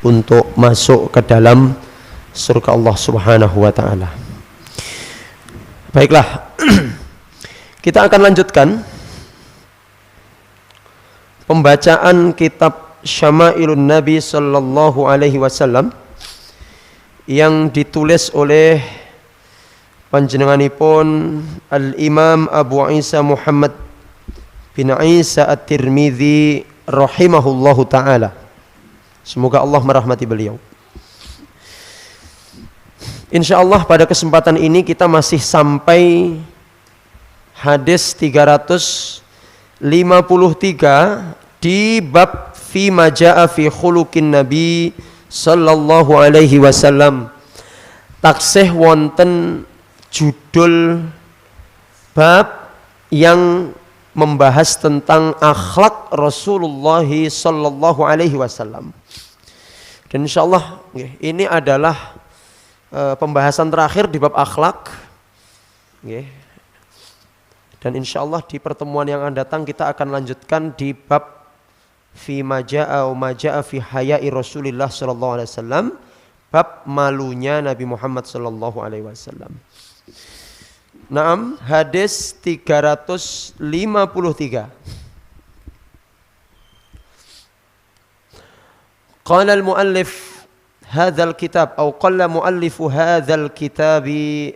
untuk masuk ke dalam surga Allah Subhanahu wa taala. Baiklah. Kita akan lanjutkan pembacaan kitab Syama'ilun Nabi sallallahu alaihi wasallam yang ditulis oleh panjenenganipun Al-Imam Abu Isa Muhammad bin Isa At-Tirmidzi rahimahullahu taala. Semoga Allah merahmati beliau. Insyaallah pada kesempatan ini kita masih sampai hadis 353 di bab fi ma jaa fi khuluqin nabi sallallahu alaihi wasallam. Taksih wonten judul bab yang membahas tentang akhlak Rasulullah sallallahu alaihi wasallam. Dan insyaallah ini adalah pembahasan terakhir di bab akhlak. Dan insyaallah di pertemuan yang akan datang kita akan lanjutkan di bab fi ma jaa fi haya'i Rasulillah sallallahu alaihi wasallam, bab malunya Nabi Muhammad sallallahu alaihi wasallam. Naam, hadis 353. Qala al-muallif hadzal kitab atau qala muallifu hadzal kitabi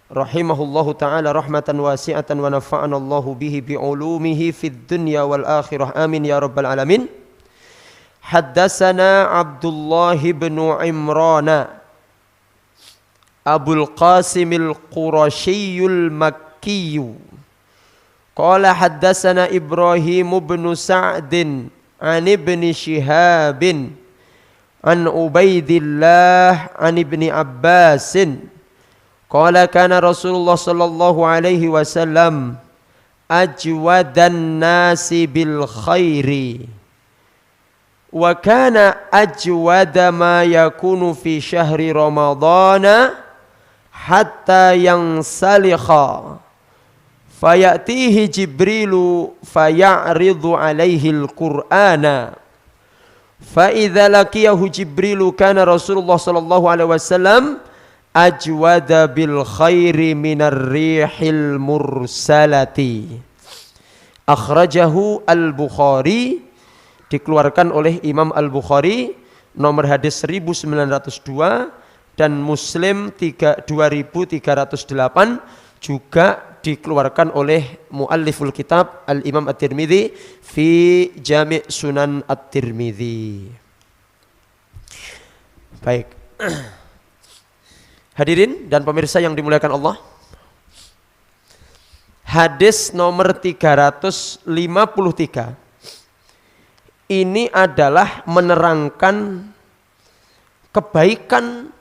rahimahullahu ta'ala rahmatan wasi'atan wa nafa'ana Allahu bihi bi'ulumihi fid dunya wal akhirah amin ya rabbal alamin. Haddatsana Abdullah bin Imran Abul Qasim al-Qurashi al-Makki qala haddatsana Ibrahim bin Sa'd an ibn Shihab an Ubaidillah an ibn Abbas qala kana Rasulullah sallallahu alaihi wasallam ajwadan nasi bil khairi wa kana ajwada ma yakunu fi syahri ramadhana hatta yansalikha fayatihi Jibrilu faya'ridu alaihi al-Qur'ana fa idza laqiyahu Jibrilu kana Rasulullah sallallahu alaihi wasallam ajwada bil khairi minar rihil mursalati. Akhrajahu al-Bukhari, dikeluarkan oleh Imam al-Bukhari, nomor hadis 1902, dan Muslim 2308 juga dikeluarkan oleh mualliful kitab Al-Imam At-Tirmidzi fi Jami' Sunan At-Tirmidzi. Baik. Hadirin dan pemirsa yang dimuliakan Allah, hadis nomor 353 ini adalah menerangkan kebaikan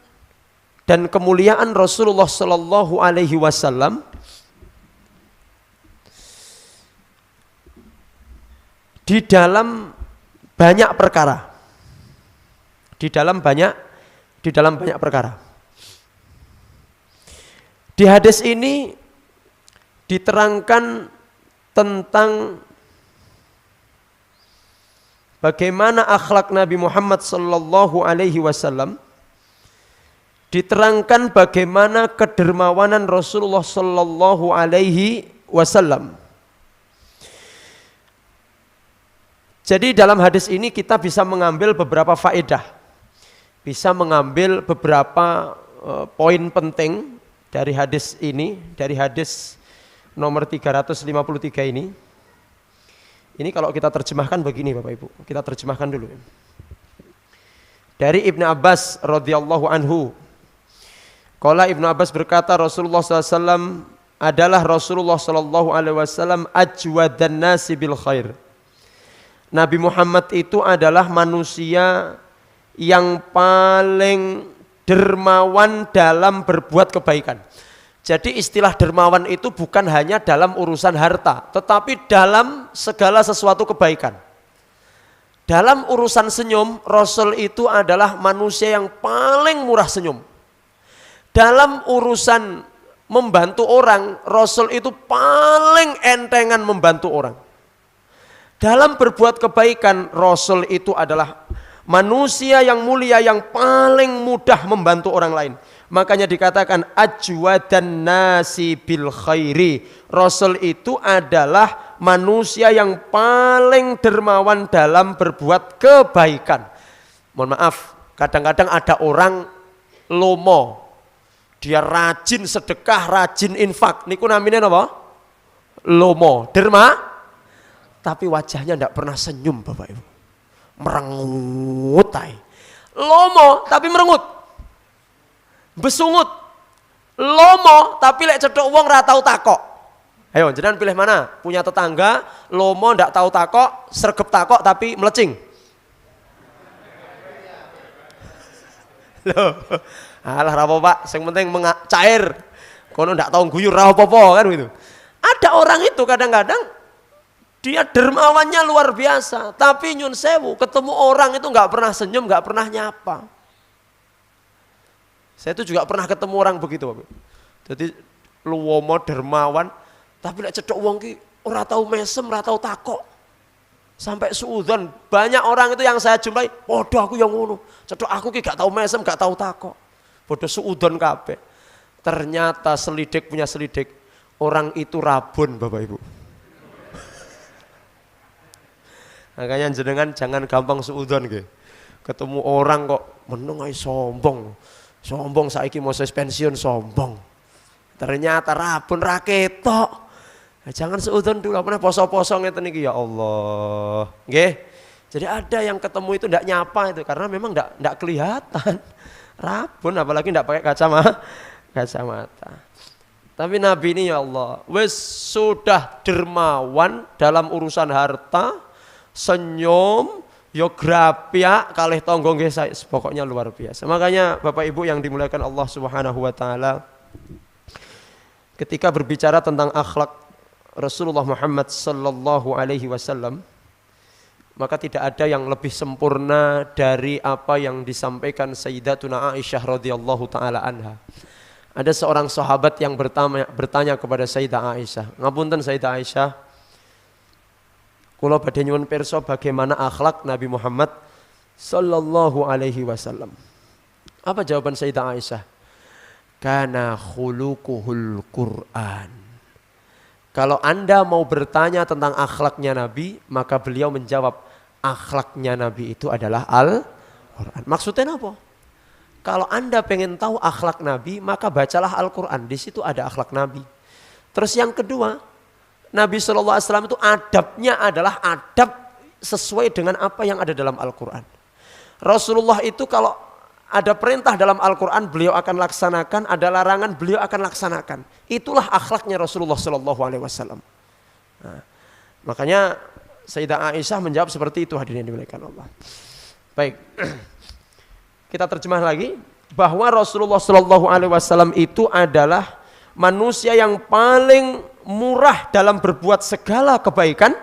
dan kemuliaan Rasulullah sallallahu alaihi wasallam di dalam banyak perkara. Di dalam banyak perkara. Di hadis ini diterangkan tentang bagaimana akhlak Nabi Muhammad sallallahu alaihi wasallam, diterangkan bagaimana kedermawanan Rasulullah sallallahu alaihi wasallam. Jadi dalam hadis ini kita bisa mengambil beberapa faedah, bisa mengambil beberapa poin penting dari hadis ini, dari hadis nomor 353 ini. Ini kalau kita terjemahkan begini Bapak Ibu, kita terjemahkan dulu. Dari Ibnu Abbas radhiyallahu anhu, qala Ibnu Abbas berkata Rasulullah SAW adalah Rasulullah SAW ajwadan nasi bil khair. Nabi Muhammad itu adalah manusia yang paling dermawan dalam berbuat kebaikan. Jadi istilah dermawan itu bukan hanya dalam urusan harta, tetapi dalam segala sesuatu kebaikan. Dalam urusan senyum, Rasul itu adalah manusia yang paling murah senyum. Dalam urusan membantu orang, Rasul itu paling entengan membantu orang. Dalam berbuat kebaikan, Rasul itu adalah manusia yang mulia yang paling mudah membantu orang lain. Makanya dikatakan ajwadan nasi bil khairi. Rasul itu adalah manusia yang paling dermawan dalam berbuat kebaikan. Mohon maaf, kadang-kadang ada orang lomo. Dia rajin sedekah, rajin infak. Niku namanya apa? Lomo, derma. Tapi wajahnya tidak pernah senyum, Bapak Ibu. Merengut. Lomo tapi merengut. Besungut, lomo tapi lek cedok wong ra tau takok. Ayo jenengan pilih mana? Punya tetangga lomo ndak tahu takok, sregep takok tapi melecing. Loh, alah ra apa-apa, sing penting cair. Kono ndak tahu guyur ra apa-apa kan gitu. Ada orang itu kadang-kadang dia dermawannya luar biasa, tapi nyun sewu ketemu orang itu nggak pernah senyum, nggak pernah nyapa. Saya itu juga pernah ketemu orang begitu, Bapak. Jadi luwomo dermawan, tapi lek cedok wong ki ora tau mesem, ora tau takok. Sampai suudzon, banyak orang itu yang saya jumpai, "Podo aku yang ngono. Cedok aku ki gak tau mesem, gak tau takok." Podo suudzon kabeh. Ternyata selidik punya selidik, orang itu rabun, Bapak Ibu. Makanya jenengan jangan gampang suudzon nggih. Ketemu orang kok meneng ae sombong. Sombong saiki mau pensiun sombong. Ternyata rabun ra ketok. Nah, jangan seudon dulu apa poso-poso ngeten iki ya Allah. Nggih. Jadi ada yang ketemu itu ndak nyapa itu karena memang ndak kelihatan. Rabun apalagi ndak pakai kacamata. Tapi Nabi ini ya Allah, wis sudah dermawan dalam urusan harta, senyum, yo grapya kalih tangga nggih pokoknya luar biasa. Makanya Bapak Ibu yang dimuliakan Allah Subhanahu wa taala, ketika berbicara tentang akhlak Rasulullah Muhammad sallallahu alaihi wasallam, maka tidak ada yang lebih sempurna dari apa yang disampaikan Sayyidatuna Aisyah radhiyallahu taala anha. Ada seorang sahabat yang bertanya kepada Sayyidah Aisyah, "Ngapunten Sayyidah Aisyah, kula badhe nyuwun pirsa bagaimana akhlak Nabi Muhammad sallallahu alaihi wasallam." Apa jawaban Sayyidah Aisyah? Kana khuluquhul Qur'an. Kalau Anda mau bertanya tentang akhlaknya Nabi, maka beliau menjawab, akhlaknya Nabi itu adalah Al-Qur'an. Maksudnya apa? Kalau Anda pengen tahu akhlak Nabi, maka bacalah Al-Qur'an. Di situ ada akhlak Nabi. Terus yang kedua, Nabi SAW itu adabnya adalah adab sesuai dengan apa yang ada dalam Al-Quran. Rasulullah itu kalau ada perintah dalam Al-Quran beliau akan laksanakan, ada larangan beliau akan laksanakan. Itulah akhlaknya Rasulullah SAW. Nah, makanya Sayyidah Aisyah menjawab seperti itu, hadirin yang dimuliakan Allah. Baik, kita terjemah lagi bahwa Rasulullah SAW itu adalah manusia yang paling murah dalam berbuat segala kebaikan.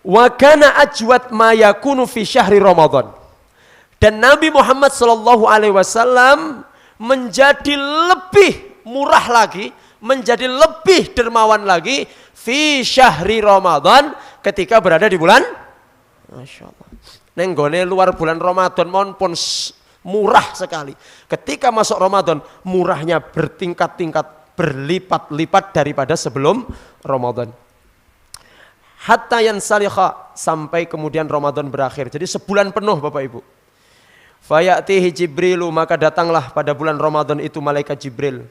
Wa kana ajwad ma yakunu fi syahri Ramadan. Dan Nabi Muhammad SAW menjadi lebih murah lagi, menjadi lebih dermawan lagi fi syahri Ramadan ketika berada di bulan, Masya Allah, nenggone luar bulan Ramadan pun murah sekali. Ketika masuk Ramadan murahnya bertingkat-tingkat, berlipat-lipat daripada sebelum Ramadan. Hatta yansalikha, sampai kemudian Ramadan berakhir. Jadi sebulan penuh Bapak Ibu. Fayatihi Jibrilu, maka datanglah pada bulan Ramadan itu malaikat Jibril.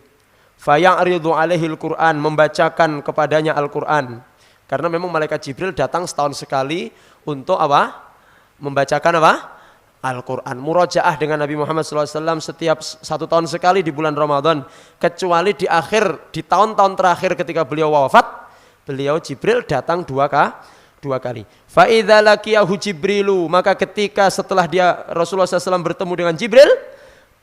Faya'ridu alaihil Qur'an, membacakan kepadanya Al-Quran. Karena memang malaikat Jibril datang setahun sekali untuk apa? Membacakan apa? Al-Quran. Murojaah dengan Nabi Muhammad SAW setiap 1 tahun sekali di bulan Ramadan. Kecuali di akhir, di tahun-tahun terakhir ketika beliau wafat, beliau Jibril datang dua kali. Fa'idha laqiyahu Jibrilu, maka ketika setelah dia Rasulullah SAW bertemu dengan Jibril,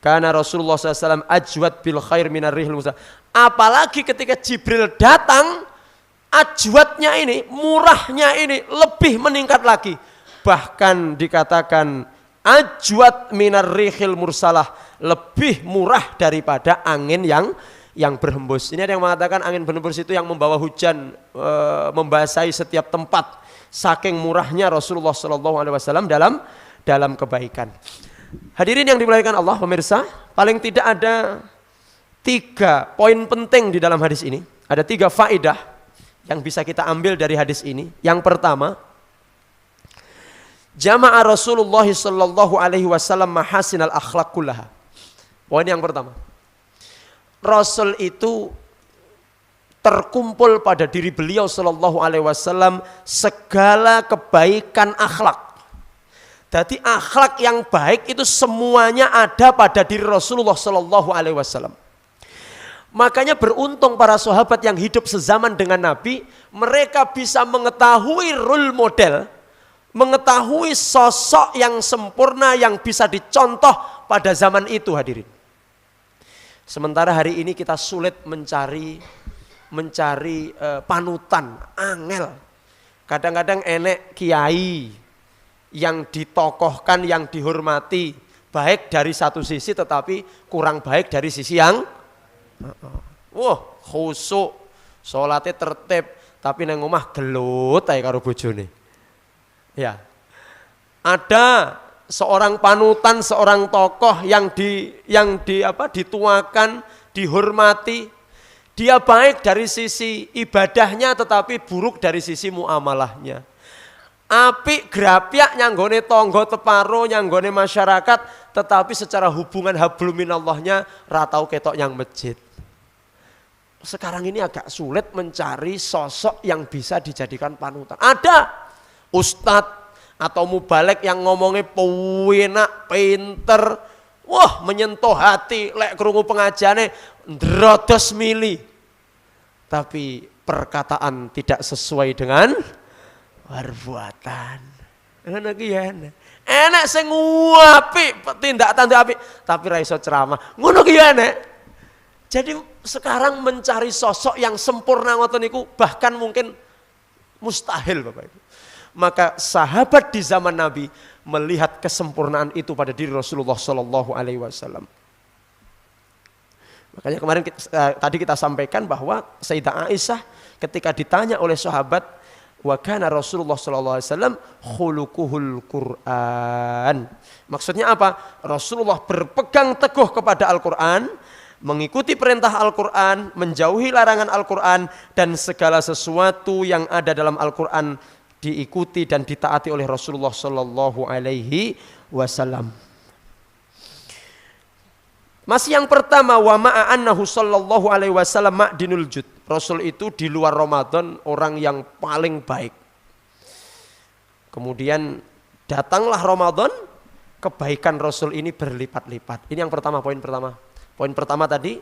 karena Rasulullah SAW ajwad bil khair minar rihil musa. Apalagi ketika Jibril datang, ajwadnya ini, murahnya ini lebih meningkat lagi. Bahkan dikatakan ajwad minar rihil mursalah, lebih murah daripada angin yang berhembus. Ini ada yang mengatakan angin berhembus itu yang membawa hujan, membasahi setiap tempat. Saking murahnya Rasulullah SAW dalam kebaikan. Hadirin yang dimuliakan Allah, pemirsa, paling tidak ada 3 poin penting di dalam hadis ini. Ada 3 faedah yang bisa kita ambil dari hadis ini. Yang pertama, jama'a Rasulullah sallallahu alaihi wasallam mahasinal akhlaq kullaha. Poin yang pertama, Rasul itu terkumpul pada diri beliau sallallahu alaihi wasallam segala kebaikan akhlak. Jadi akhlak yang baik itu semuanya ada pada diri Rasulullah sallallahu alaihi wasallam. Makanya beruntung para sahabat yang hidup sezaman dengan Nabi, mereka bisa mengetahui role model, mengetahui sosok yang sempurna yang bisa dicontoh pada zaman itu, hadirin. Sementara hari ini kita sulit mencari panutan, angel. Kadang-kadang enek kiai yang ditokohkan, yang dihormati, baik dari satu sisi tetapi kurang baik dari sisi yang khusyuk, sholatnya tertib, tapi nang omah gelut ae karo bojone. Ya. Ada seorang panutan, seorang tokoh yang dituakan, dihormati. Dia baik dari sisi ibadahnya tetapi buruk dari sisi muamalahnya. Apik grapyak nyanggone tonggo teparo, nyanggone masyarakat, tetapi secara hubungan hablum minallahnya ra tau ketok yang masjid. Sekarang ini agak sulit mencari sosok yang bisa dijadikan panutan. Ada ustadz atau mubalek yang ngomongnya penak, pinter, wah menyentuh hati, lek krungu pengajiane ndrodos mili. Tapi perkataan tidak sesuai dengan perbuatan. Ngono ki ya. Enak sing apik, tindak tanduk apik, tapi ra iso ceramah. Ngono ki ya enak. Jadi sekarang mencari sosok yang sempurna ngoten niku bahkan mungkin mustahil Bapak Ibu. Maka sahabat di zaman Nabi melihat kesempurnaan itu pada diri Rasulullah sallallahu alaihi wasallam. Makanya kemarin tadi kita sampaikan bahwa Sayyidah Aisyah ketika ditanya oleh sahabat, wa kana Rasulullah sallallahu alaihi wasallam khuluquhul Quran. Maksudnya apa? Rasulullah berpegang teguh kepada Al-Qur'an, mengikuti perintah Al-Quran, menjauhi larangan Al-Quran, dan segala sesuatu yang ada dalam Al-Quran diikuti dan ditaati oleh Rasulullah Sallallahu Alaihi Wasallam. Masih yang pertama, wa ma'annahu Sallallahu Alaihi Wasallam ma'dinul jud. Rasul itu di luar Ramadan orang yang paling baik. Kemudian datanglah Ramadan, kebaikan Rasul ini berlipat-lipat. Ini yang pertama, poin pertama. Poin pertama tadi,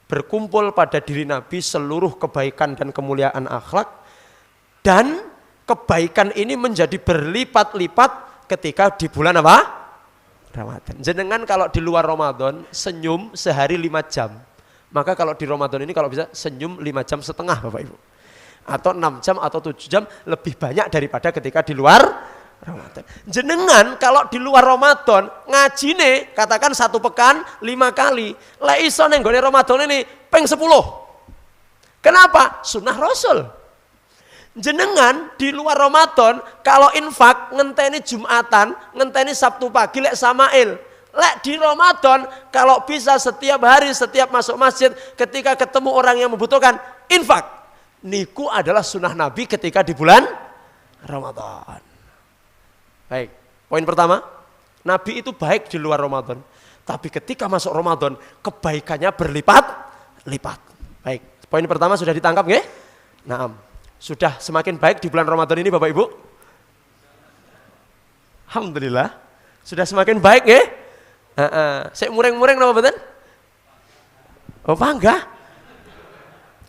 berkumpul pada diri Nabi seluruh kebaikan dan kemuliaan akhlak, dan kebaikan ini menjadi berlipat-lipat ketika di bulan apa? Ramadan. Jenengan kalau di luar Ramadan senyum sehari 5 jam, maka kalau di Ramadan ini kalau bisa senyum 5 jam setengah Bapak Ibu, atau 6 jam atau 7 jam, lebih banyak daripada ketika di luar Ramadan. Jenengan kalau di luar Ramadan ngajine katakan 1 pekan 5 kali, lek iso ning gone Ramadan ini ping 10. Kenapa? Sunnah Rasul. Jenengan di luar Ramadan kalau infak ngenteni Jumatan, ngenteni Sabtu pagi lek samail. Lek di Ramadan kalau bisa setiap hari, setiap masuk masjid, ketika ketemu orang yang membutuhkan, infak. Niku adalah sunnah Nabi ketika di bulan Ramadan. Baik, poin pertama, Nabi itu baik di luar Ramadan, tapi ketika masuk Ramadan kebaikannya berlipat-lipat. Baik, poin pertama sudah ditangkap nggih? Naam. Sudah semakin baik di bulan Ramadan ini Bapak Ibu? Alhamdulillah. Sudah semakin baik nggih? Sik mureng-mureng napa mboten? Oh, bangga.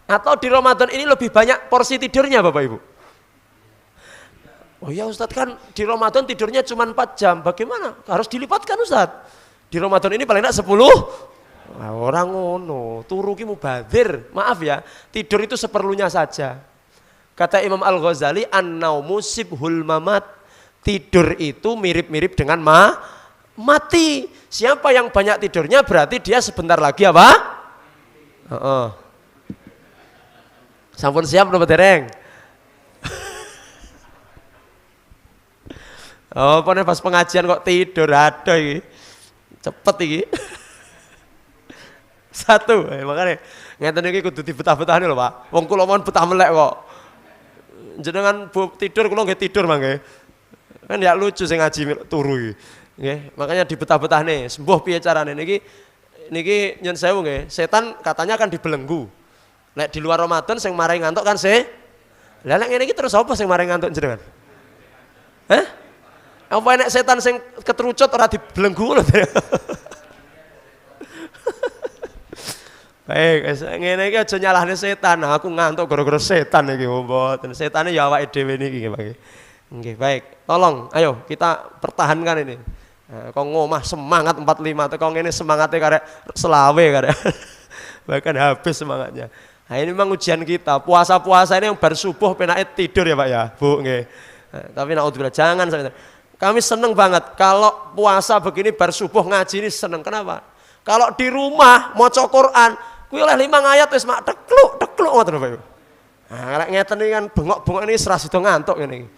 Atau di Ramadan ini lebih banyak porsi tidurnya Bapak Ibu? Oh ya Ustadz, kan di Ramadan tidurnya cuma 4 jam, bagaimana? Harus dilipatkan Ustadz. Di Ramadan ini paling enggak 10. Nah, orang ngono, turu ki mubadzir. Maaf ya, tidur itu seperlunya saja. Kata Imam Al-Ghazali, an-naumu sibhul mamat. Tidur itu mirip-mirip dengan mati. Siapa yang banyak tidurnya berarti dia sebentar lagi apa? Sampun siap napa dereng? Oh, pokoknya pas pengajian kok tidur ada iki. Cepet iki. Satu, makanya ngeten iki kudu dibetah-betahne lho, Pak. Wong kula mon betah melek kok. Jenengan tidur kula nggih tidur mangke. Kan ya lucu sing ngaji turu iki. Nggih, makanya dibetah-betahne. Sembuh piye carane niki nyun sewu nggih. Setan katanya akan dibelenggu. Lek di luar Ramadan sing marai ngantuk kan Lah nek ngene iki terus apa sing marai ngantuk jenengan? Hah? Apa enek setan sing ketrucut ora dibelenggu lho. Baik, ngene iki aja nyalahne setan. Nah, aku ngantuk gara-gara setan iki, mboten. Setane ya awake dhewe niki nggih, Pak. Nggih, baik. Tolong, ayo kita pertahankan ini. Nah, kok ngomah semangat 45 teko ngene semangate karek selawe karek. Bahkan habis semangatnya. Nah, ini memang ujian kita. Puasa-puasa ini yang bar subuh penake tidur ya, Pak ya. Bu, nggih. Nah, tapi naudzubillah jangan sampai. Kami seneng banget kalau puasa begini bar subuh ngaji ini seneng. Kenapa? Kalau di rumah maca Quran, kuwi oleh 5 ayat wis mak tekluk ngoten Bapak Ibu. Nah, lek ngeten iki kan bengok-bengok ini seras itu ngantuk ngene iki.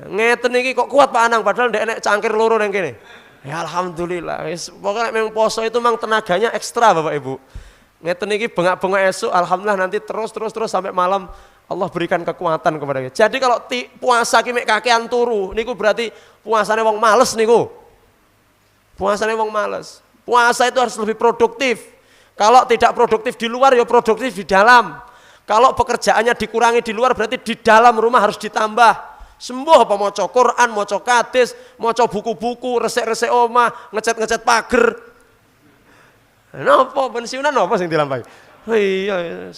Ngeten iki kok kuat Pak Anang padahal ndek nek cangkir loro ning kene. Ya alhamdulillah. Wis pokoke memang poso itu memang tenaganya ekstra Bapak Ibu. Ngeten iki bengak-bengok esuk alhamdulillah nanti terus sampai malam Allah berikan kekuatan kepada kita. Jadi kalau puasa ki mek kakean turu niku berarti puasane wong males niku. Puasane wong males. Puasa itu harus lebih produktif. Kalau tidak produktif di luar ya produktif di dalam. Kalau pekerjaannya dikurangi di luar berarti di dalam rumah harus ditambah. Sembuh apa maca Quran, maca hadis, maca buku-buku, resik-resik omah, ngecat-ngecat pager. Napa pensiunan napa sing dilampahi? Iya.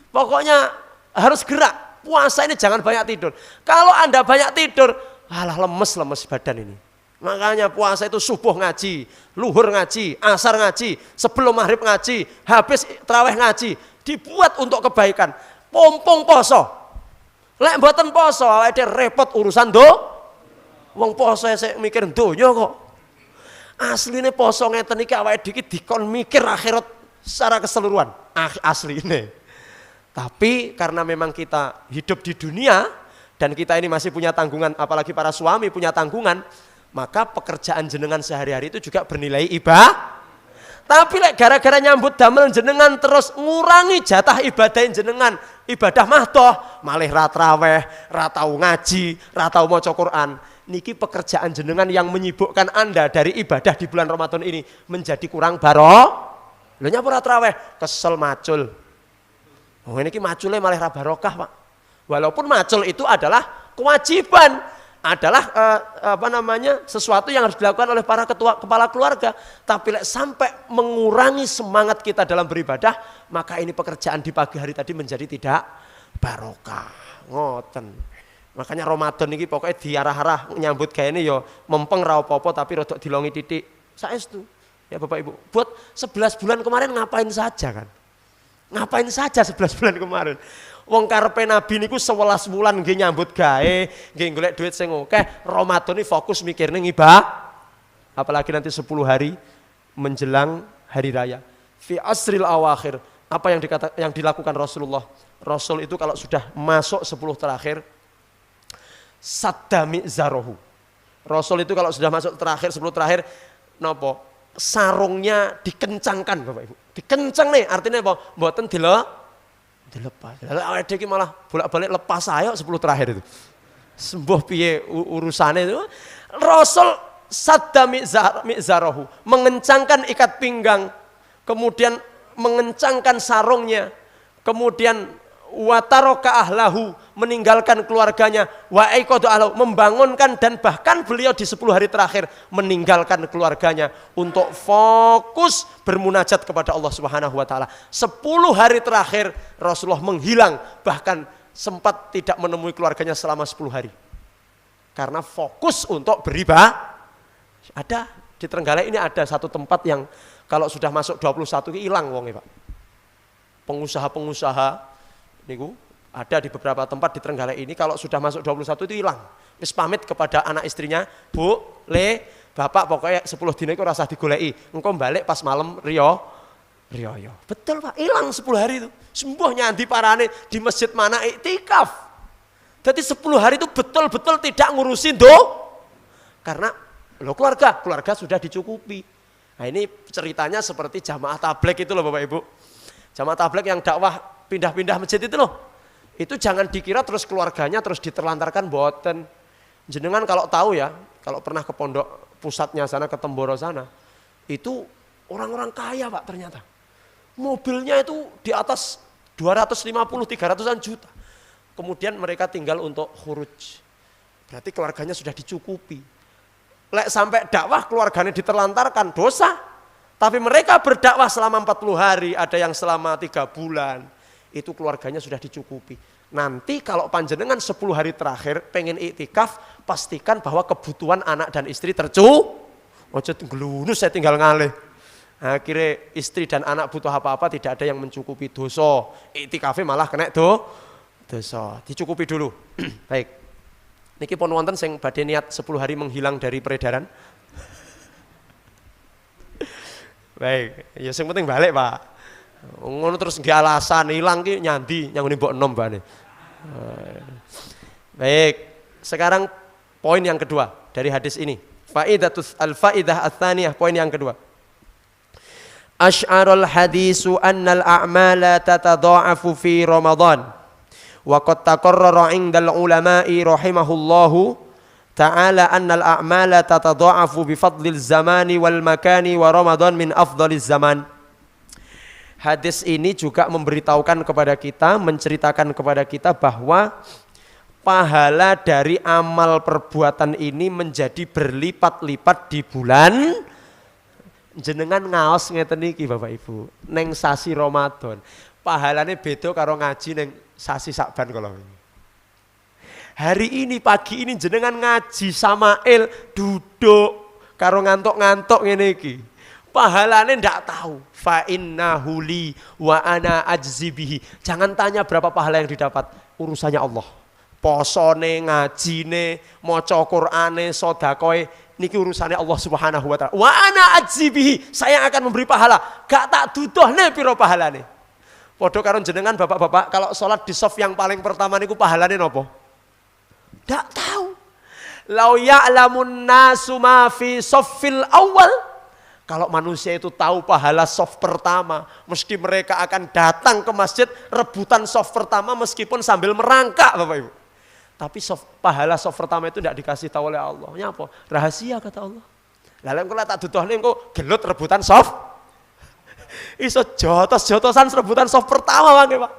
Pokoknya harus gerak. Puasa ini jangan banyak tidur. Kalau Anda banyak tidur, alah lemes badan ini. Makanya puasa itu subuh ngaji, luhur ngaji, asar ngaji, sebelum maghrib ngaji, habis tarawih ngaji, dibuat untuk kebaikan. Pompong poso. Lek mboten poso awake repot urusan wong poso sik mikir donya kok. Asline poso ngeten iki awake dhewe dikon mikir akhirat secara keseluruhan. Asline. Tapi karena memang kita hidup di dunia dan kita ini masih punya tanggungan, apalagi para suami punya tanggungan, maka pekerjaan jenengan sehari-hari itu juga bernilai ibadah. Tapi lek gara-gara nyambut damel jenengan terus ngurangi jatah ibadah jenengan, ibadah mahdoh, malih ra traweh, ra tau ngaji, ra tau maca Quran. Niki pekerjaan jenengan yang menyibukkan Anda dari ibadah di bulan Ramadan ini menjadi kurang barokah. Lho nyapa ra traweh, kesel macul. Oh ini macule malih ra barokah, Pak. Walaupun macul itu adalah kewajiban, adalah sesuatu yang harus dilakukan oleh para kepala keluarga. Tapi sampai mengurangi semangat kita dalam beribadah, maka ini pekerjaan di pagi hari tadi menjadi tidak barokah. Ngoten. Makanya Ramadan ini pokoknya diarah-arah nyambut kayak ini ya mempeng ra apa-apa tapi rodok dilongi titik. Saestu. Ya Bapak Ibu, buat 11 bulan kemarin ngapain saja kan? Ngapain saja 11 bulan kemarin? Wong karepe Nabi niku 11 bulan nggih nyambut gawe, nggih golek duit sing akeh, Ramadan iki fokus mikirne ibadah. Apalagi nanti 10 hari menjelang hari raya. Fi asril awakhir, apa yang dilakukan Rasulullah? Rasul itu kalau sudah masuk 10 terakhir saddami zarohu. Rasul itu kalau sudah masuk terakhir 10 terakhir napa? Sarungnya dikencangkan Bapak Ibu. Dikencang nih, artinya apa? Mboten dilepas. Awake dhewe malah bolak-balik lepas ayo 10 terakhir itu. Sembuh piye urusane itu. Rasul sadda mi'zarahu, mengencangkan ikat pinggang, kemudian mengencangkan sarungnya, kemudian wataroka ahlahu, meninggalkan keluarganya, wa aiqadu ahlahu, membangunkan, dan bahkan beliau di 10 hari terakhir meninggalkan keluarganya untuk fokus bermunajat kepada Allah Subhanahu wa taala. 10 hari terakhir Rasulullah menghilang, bahkan sempat tidak menemui keluarganya selama 10 hari. Karena fokus untuk beribadah. Ada di Trenggalek ini ada satu tempat yang kalau sudah masuk 21 hilang wongnya, Pak. Pengusaha-pengusaha niku ada di beberapa tempat di Trenggalek ini kalau sudah masuk 21 itu hilang. Wis pamit kepada anak istrinya, Bu, Le, Bapak pokoknya 10 dina iku rasa digoleki. Engko balik pas malam riyo. Betul Pak, hilang 10 hari itu. Sembuh nyandi parane di masjid mana iktikaf. Jadi 10 hari itu betul-betul tidak ngurusin Karena keluarga sudah dicukupi. Nah ini ceritanya seperti jamaah tabligh itu loh Bapak Ibu. Jamaah tabligh yang dakwah pindah-pindah masjid itu loh. Itu jangan dikira terus keluarganya terus diterlantarkan boten. Jenengan kalau tahu ya, kalau pernah ke pondok pusatnya sana, ke Temboro sana, itu orang-orang kaya Pak ternyata. Mobilnya itu di atas 250-300an juta. Kemudian mereka tinggal untuk khuruj. Berarti keluarganya sudah dicukupi. Lek sampai dakwah keluarganya diterlantarkan, dosa. Tapi mereka berdakwah selama 40 hari, ada yang selama 3 bulan. Itu keluarganya sudah dicukupi. Nanti kalau panjenengan 10 hari terakhir pengen iktikaf, pastikan bahwa kebutuhan anak dan istri ojo ngelunus saya tinggal ngalih. Akhirnya istri dan anak butuh apa-apa tidak ada yang mencukupi, dosa. Iktikafnya malah kena dosa. Dicukupi dulu. Baik. Niki pun wonten sing badhe niat 10 hari menghilang dari peredaran. Baik, ya sing penting balik, Pak. Ngono terus nggih alasan ilang ki nyandi nyangune mbok enom bane. Baik, sekarang poin yang kedua dari hadis ini. Al-faidah ats-tsaniyah, poin yang kedua. Asy'arul hadisu annal a'mala tatadha'afu fi Ramadan. Wa qad taqarrara 'indal ulama'i rahimahullahu ta'ala annal a'mala tatadha'afu bi fadlil zamani wal makani wa Ramadan min afdhaliz zaman. Hadis ini juga memberitahukan kepada kita, menceritakan kepada kita bahwa pahala dari amal perbuatan ini menjadi berlipat-lipat di bulan. Jenengan ngaos ngeten iki Bapak Ibu, neng sasi Ramadan. Pahalane beda karo ngaji neng sasi Sakban kalau ini. Hari ini pagi ini jenengan ngaji Samail duduk karo ngantuk-ngantuk ngene iki. Pahalane ndak tahu. Fa innahu li wa ana ajzi bihi. Jangan tanya berapa pahala yang didapat, urusannya Allah. Posone, ngajine, maca Qur'ane, sedekahe niki urusannya Allah Subhanahu wa taala. Wa ana ajzi bihi. Saya akan memberi pahala. Gak tak dudohne piro pahalane. Padha karo jenengan bapak-bapak kalau sholat di saf yang paling pertama niku pahalane napa? Ndak tahu. Lau ya'lamun nasu ma fi shaffil awal. Kalau manusia itu tahu pahala saf pertama, mesti mereka akan datang ke masjid rebutan saf pertama meskipun sambil merangkak Bapak Ibu. Tapi pahala saf pertama itu tidak dikasih tahu oleh Allah. Nyapa? Rahasia kata Allah. Lah kula tak dudohne engko gelut rebutan saf. Iso jotos-jotosan rebutan saf pertama Bang Pak.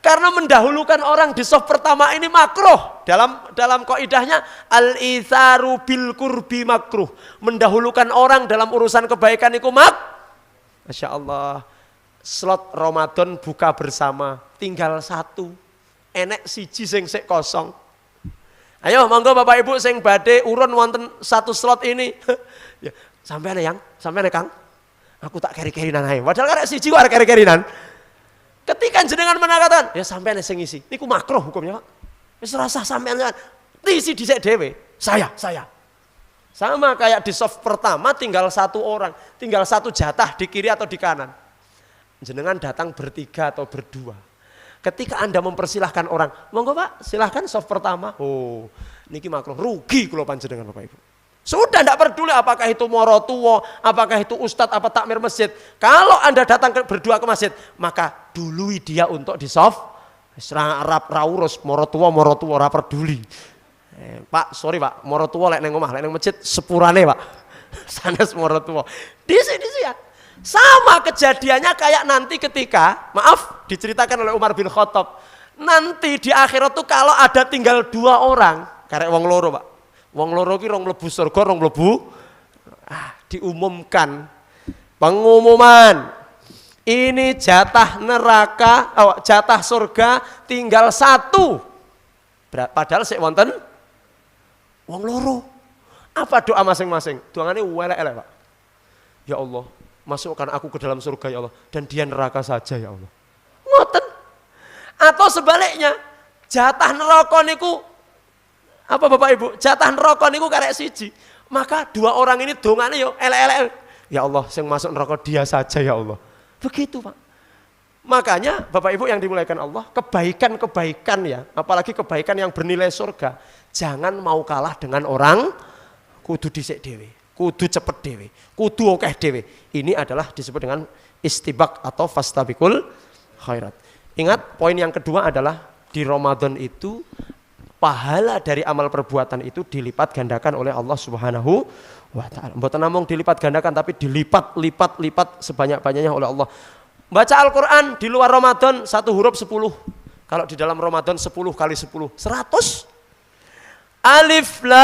Karena mendahulukan orang di saf pertama ini makruh. Dalam kaidahnya al-itsaru bil qurbi makruh. Mendahulukan orang dalam urusan kebaikan itu Masya Allah. Slot Ramadan buka bersama tinggal 1. Enek siji sing sik kosong. Ayo monggo Bapak Ibu sing badhe urun wonten 1 slot ini. Ya, sampeyan yang, sampeyan Kang. Aku tak keri-kerinan ae. Padahal karek siji kok arek keri-kerinan. Ketika jenengan mengatakan, ya sampeyan sing ngisi. Niku makruh hukumnya, Pak. Wis rasa sampeyan ngisi dhisik dhewe. Saya. Sama kayak di soft pertama tinggal 1 orang, tinggal 1 jatah di kiri atau di kanan. Jenengan datang bertiga atau berdua. Ketika Anda mempersilahkan orang, monggo Pak, silahkan soft pertama. Oh, niki makruh, rugi kula panjenengan Bapak Ibu. Sudah tidak peduli apakah itu morotuwo, apakah itu ustadz, apa takmir masjid. Kalau Anda datang berdua ke masjid, maka dului dia untuk di soft. Arab raurus morotuwo ora peduli. Pak, sorry Pak, morotuwo lek neng omah, lek neng masjid sepurane Pak. Sanes morotuwo. Disi ya. Sama kejadiannya kayak nanti ketika, maaf, diceritakan oleh Umar bin Khattab. Nanti di akhirat tuh kalau ada tinggal 2 orang, karek wong loro Pak. Wong loro ki rong mlebu surga, rong mlebu diumumkan. Pengumuman. Ini jatah neraka, jatah surga tinggal 1. Padahal sik wonten wong loro. Apa doa masing-masing? Doangane welek-elek, Pak. Ya Allah, masukkan aku ke dalam surga ya Allah dan dia neraka saja ya Allah. Ngoten. Atau sebaliknya, jatah neraka niku apa Bapak Ibu? Jatah neraka niku karek siji. Maka 2 orang ini dongane yo elek-elek. Ya Allah, sing masuk neraka dia saja ya Allah. Begitu, Pak. Makanya Bapak Ibu yang dimuliakan Allah, kebaikan-kebaikan ya, apalagi kebaikan yang bernilai surga, jangan mau kalah dengan orang kudu dhisik dhewe, kudu cepet dhewe, kudu akeh dhewe. Ini adalah disebut dengan istibak atau fastabiqul khairat. Ingat, poin yang kedua adalah di Ramadan itu pahala dari amal perbuatan itu dilipat gandakan oleh Allah Subhanahu wa taala. Mboten namung dilipat gandakan tapi dilipat sebanyak-banyaknya oleh Allah. Baca Al-Qur'an di luar Ramadan 1 huruf 10. Kalau di dalam Ramadan 10 kali 10 100. Alif lam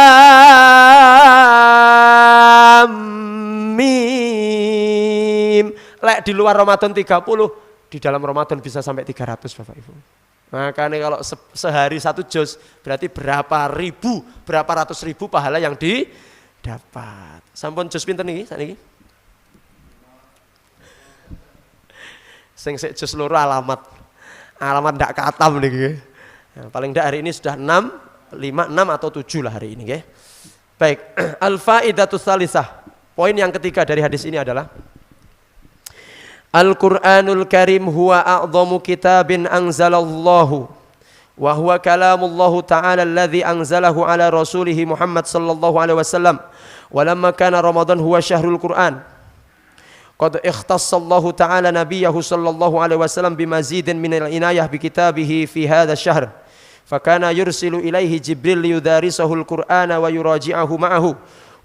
mim. Lek di luar Ramadan 30, di dalam Ramadan bisa sampai 300 Bapak Ibu. Makanya kalau sehari 1 juz berarti berapa ratus ribu pahala yang didapat. Sampun juz pinten niki sakniki? Sing sik juz loro alamat ndak katam niki. Nah, paling ndak hari ini sudah 5, 6 atau 7 lah hari ini nggih. Baik, al-faidatus tsalisah. Poin yang ketiga dari hadis ini adalah Al-Qur'anul Karim huwa a'dhamu kitabin anzalallahu wa huwa kalamullahu ta'ala alladhi anzalahu ala rasulih Muhammad sallallahu alaihi wasallam wa lamma kana Ramadan huwa syahrul Qur'an qad ikhtassallahu ta'ala nabiyahu sallallahu alaihi wasallam bimazidin minal inayah bi kitabihi fi hadha syahr fakana yursilu ilaihi Jibril liyudarisahu al-Qur'ana wa yuraji'ahu ma'ahu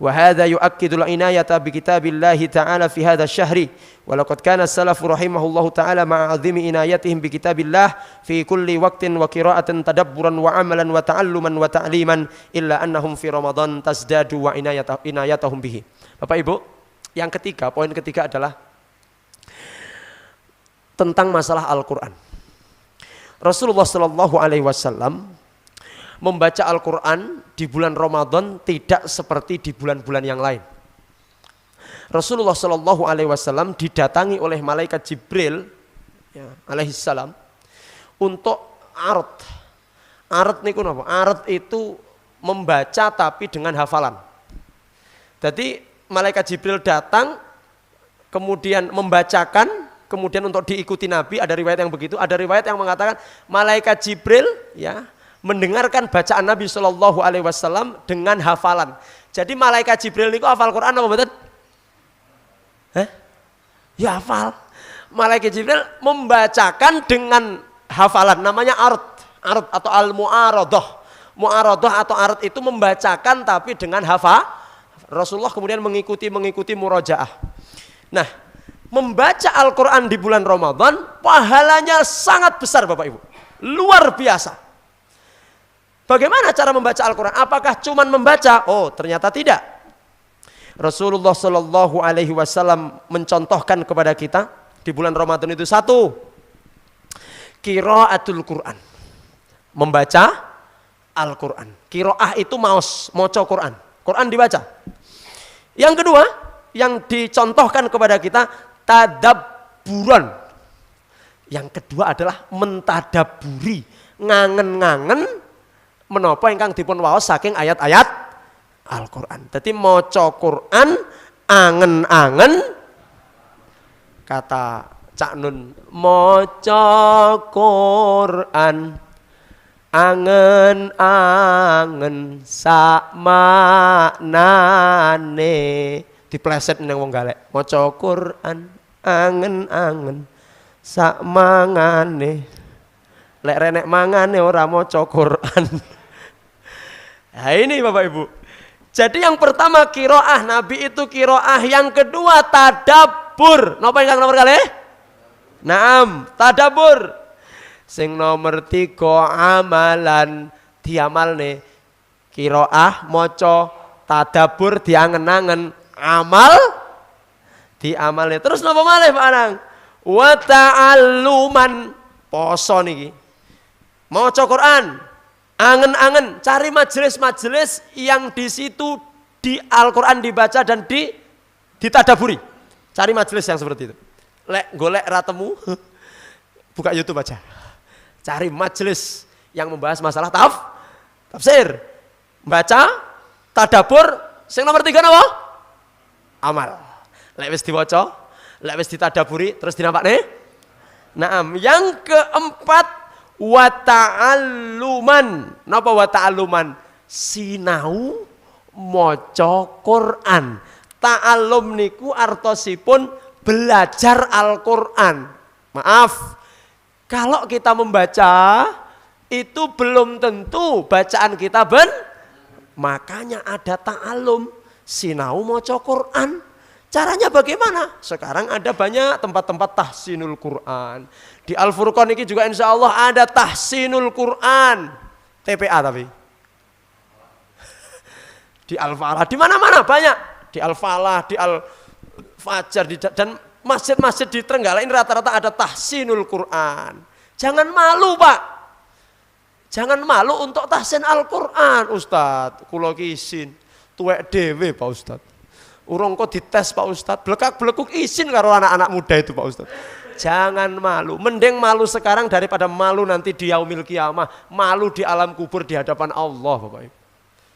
wa hadha yu'akkidu al-inayata bi kitabillahi ta'ala fi hadha syahri wa laqad kana as-salafu rahimahullahu ta'ala ma'a 'azimi inayatihim bi kitabillah fi kulli waqtin wa qira'atan tadabburan wa 'amalan wa ta'alluman wa ta'liman illa annahum fi Ramadan tazdadu wa inayatahum bihi. Bapak Ibu, yang ketiga, poin ketiga adalah tentang masalah Al-Qur'an. Rasulullah sallallahu alaihi wasallam membaca Al-Quran di bulan Ramadan tidak seperti di bulan-bulan yang lain. Rasulullah Shallallahu Alaihi Wasallam didatangi oleh malaikat Jibril, ya, alaihissalam, untuk ard. Ard niku napa? Ard itu membaca tapi dengan hafalan. Jadi malaikat Jibril datang, kemudian membacakan, kemudian untuk diikuti Nabi. Ada riwayat yang begitu, ada riwayat yang mengatakan malaikat Jibril, ya, mendengarkan bacaan Nabi Shallallahu Alaihi Wasallam dengan hafalan. Jadi malaikat Jibril niku hafal Quran apa betul? Ya hafal. Malaikat Jibril membacakan dengan hafalan, namanya ard atau al-mu'aradah. Mu'aradah atau ard itu membacakan tapi dengan hafal. Rasulullah kemudian mengikuti murajaah. Nah, membaca Al-Quran di bulan Ramadan pahalanya sangat besar Bapak Ibu, luar biasa. Bagaimana cara membaca Al-Quran? Apakah cuman membaca? Oh, ternyata tidak. Rasulullah Shallallahu Alaihi Wasallam mencontohkan kepada kita di bulan Ramadan itu satu, qiraatul Quran, membaca Al-Quran. Qiraah itu maca Quran, Quran dibaca. Yang kedua, yang dicontohkan kepada kita tadabburan. Yang kedua adalah mentadaburi, ngangen-ngangen menapa ingkang dipun waos saking ayat-ayat Al-Quran. Jadi maca Quran angen-angen, kata Cak Nun, maca Quran angen-angen sak maknane, dipleset nang wong galek. Maca Quran angen-angen sak mangane, lek renek mangane ora maca Quran. Nah ini Bapak Ibu. Jadi yang pertama qiraah, Nabi itu qiraah. Yang kedua tadabbur. Napa ingkang nomor kalih? Naam, tadabbur. Sing nomor 3 amalan, diamalne. Qiraah maca, tadabbur diangen-angen, amal diamalne. Terus napa malih Pak Anang? Wa ta'alluman, poso niki. Maca Quran angen-angen, cari majelis-majelis yang di situ di Al-Quran dibaca dan ditadaburi. Cari majelis yang seperti itu. Lek golek ratemu, buka YouTube aja. Cari majelis yang membahas masalah tafsir. Baca, tadabur, sing nomor 3 napa? Amal. Lek wis diwaca, lek wis ditadaburi, terus dinampakne. Naam, yang keempat wa ta'alluman. Napa wa ta'alluman? Sinau maca Quran. Ta'allum niku artosipun belajar Al-Quran. Maaf, kalau kita membaca itu belum tentu bacaan kita makanya ada ta'allum, sinau maca Quran. Caranya bagaimana? Sekarang ada banyak tempat-tempat tahsinul Quran. Di Al-Furqan ini juga insya Allah ada tahsinul Quran. TPA tapi. Di Al-Falah, di mana-mana banyak. Di Al-Falah, di Al-Fajar, dan masjid-masjid di Trenggalek ini rata-rata ada tahsinul Quran. Jangan malu Pak. Jangan malu untuk tahsin Al-Quran. Ustadz, kula ki isin. Tuwek dewe Pak Ustadz. Urung kok dites Pak Ustadz. Blekak-blekuk isin karo anak-anak muda itu Pak Ustadz. Jangan malu. Mending malu sekarang daripada malu nanti di yaumil kiamah. Malu di alam kubur di hadapan Allah Bapak Ibu.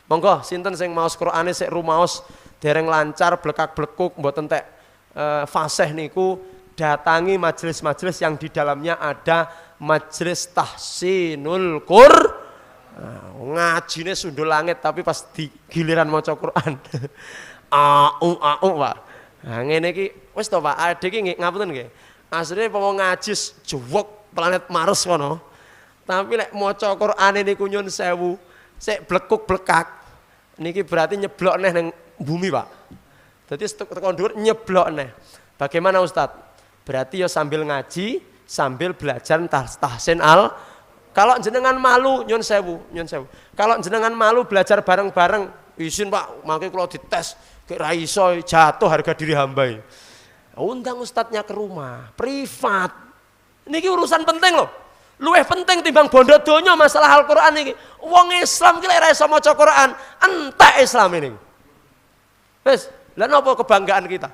Monggo sinten sing maos Qur'ane sik rumaos dereng lancar blekak-blekuk mboten entek fasih niku datangi majelis-majelis yang di dalamnya ada majelis tahsinul Qur'an. Ngajine sundul langit tapi pas di giliran maca Quran Pak. Nah ngene iki wis to Pak, ade iki ngapunten nggih. Asline wong ngaji jewok planet Mars kono. Tapi lek maca Qur'ane niku nyun sewu, sik blekuk-blekak. Niki berarti nyeblok neh ning bumi Pak. Dadi teko dhuwur nyeblok neh. Bagaimana Ustadz? Berarti ya sambil ngaji, sambil belajar tahsin Kalau jenengan malu, nyun sewu. Kalau jenengan malu belajar bareng-bareng, izin Pak, makanya kalau dites, kayak raiso jatuh harga diri hamba. Undang ustadznya ke rumah, privat. Ini urusan penting loh. Luwih penting timbang bondo donya masalah Al-Quran ini. Wong Islam kira raiso maca Quran, entek Islam ini. Wes, lah napa kebanggaan kita?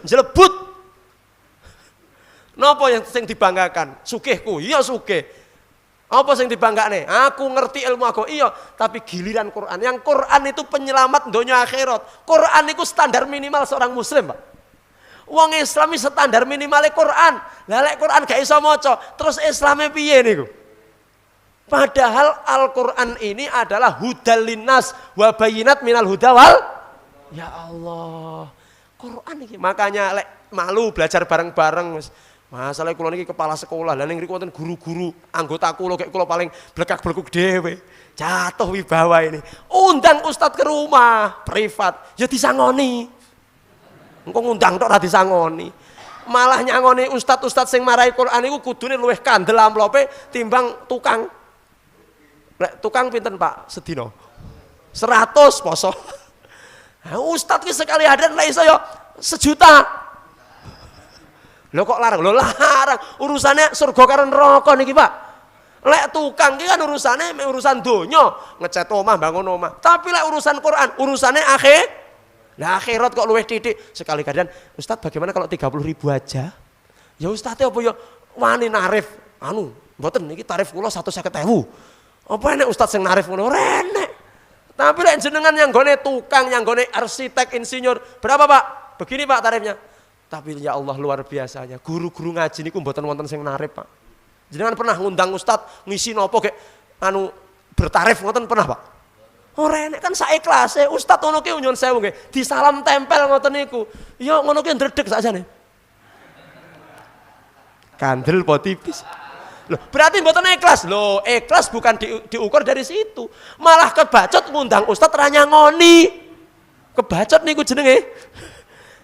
Jelebut. Napa yang sing dibanggakan? Sugihku, iya sugih. Apa sing dibanggakan? Aku ngerti ilmu aku, iya. Tapi giliran Quran. Yang Quran itu penyelamat dunia akhirat. Quran itu standar minimal seorang muslim Pak. Wong Islam itu standar minimalnya Quran. Lah lek Quran gak iso maca, terus Islamnya piye niku? Padahal Al-Quran ini adalah hudal linnas wa bayinat minal huda wal. Ya Allah. Quran ini makanya lek malu belajar bareng-bareng. Masalah kula niki kepala sekolah, lha ning riku wonten guru-guru, anggota kula kayak kula paling blekak-blekuk dhewe. Jatuh wibawa ini. Undang ustadz ke rumah, privat, ya disangoni. Engko ngundang tok ora disangoni. Malah nyangoni ustadz-ustadz sing marai Quran iku kudune luwih kandel amplope timbang tukang. Lek tukang pinten Pak sedina? 100 poso. Nah, ustadz ki sekali hadir lek iso ya 1 juta. Lho kok larang? Lho larang. Urusannya surga karo neraka niki Pak. Lek tukang iki kan urusannya urusan donya, ngecat omah, bangun omah. Tapi lek urusan Quran, urusannya akhir. Lah akhirat kok luwih titik. Sekali kadang, Ustaz bagaimana kalau 30.000 aja? Ya Ustaznya apa ya wani narif. Anu, mboten niki tarif kula 150.000. Apa enek Ustaz sing narif ngono? Renek. Tapi lek jenengan yang gone tukang, yang gone arsitek, insinyur, berapa Pak? Begini Pak tarifnya. Tapi ya Allah luar biasanya, guru-guru ngaji niku mboten wonten sing narif Pak. Jenengan pernah ngundang ustadz ngisi nopo kayak anu bertarif ngoten pernah Pak? Ora enek kan saiklase, ustadz ngono ki nyuwun sewu nggih, disalam tempel ngoten niku. Ya ngono ki ndredeg sakjane. Kandel po tipis. Loh, berarti mboten ikhlas. Loh, ikhlas bukan diukur dari situ. Malah kebacot ngundang ustadz ra nyangoni. Kebacot niku jenenge.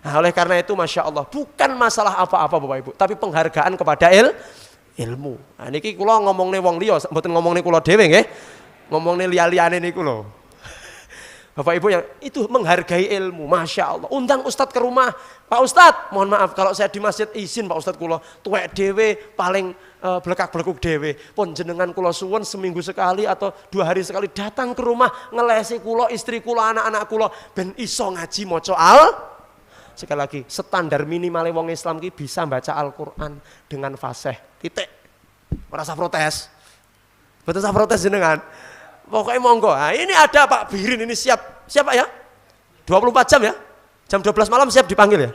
Nah, oleh karena itu Masya Allah bukan masalah apa-apa Bapak Ibu, tapi penghargaan kepada ilmu. Nah niki kula ngomongne wong liya, mboten ngomongne kula dhewe nggih. Ngomongne liya-liyane niku lho. Bapak Ibu yang itu menghargai ilmu, Masya Allah. Undang Ustadz ke rumah, Pak Ustadz, mohon maaf kalau saya di masjid izin Pak Ustadz kula tuwek dhewe paling blekak-blekuk dhewe. Pun jenengan kula suwun seminggu sekali atau 2 hari sekali datang ke rumah ngelesi kula, istri kula, anak-anak kula ben iso ngaji maca Sekali lagi, standar minimalnya wong Islam ki bisa baca Al-Quran dengan fasih. Titik. Merasa protes. Betul saya protes jenengan. Pokoknya monggo. Nah, ini ada Pak Birin ini siap. Siap Pak ya? 24 jam ya? Jam 12 malam siap dipanggil ya?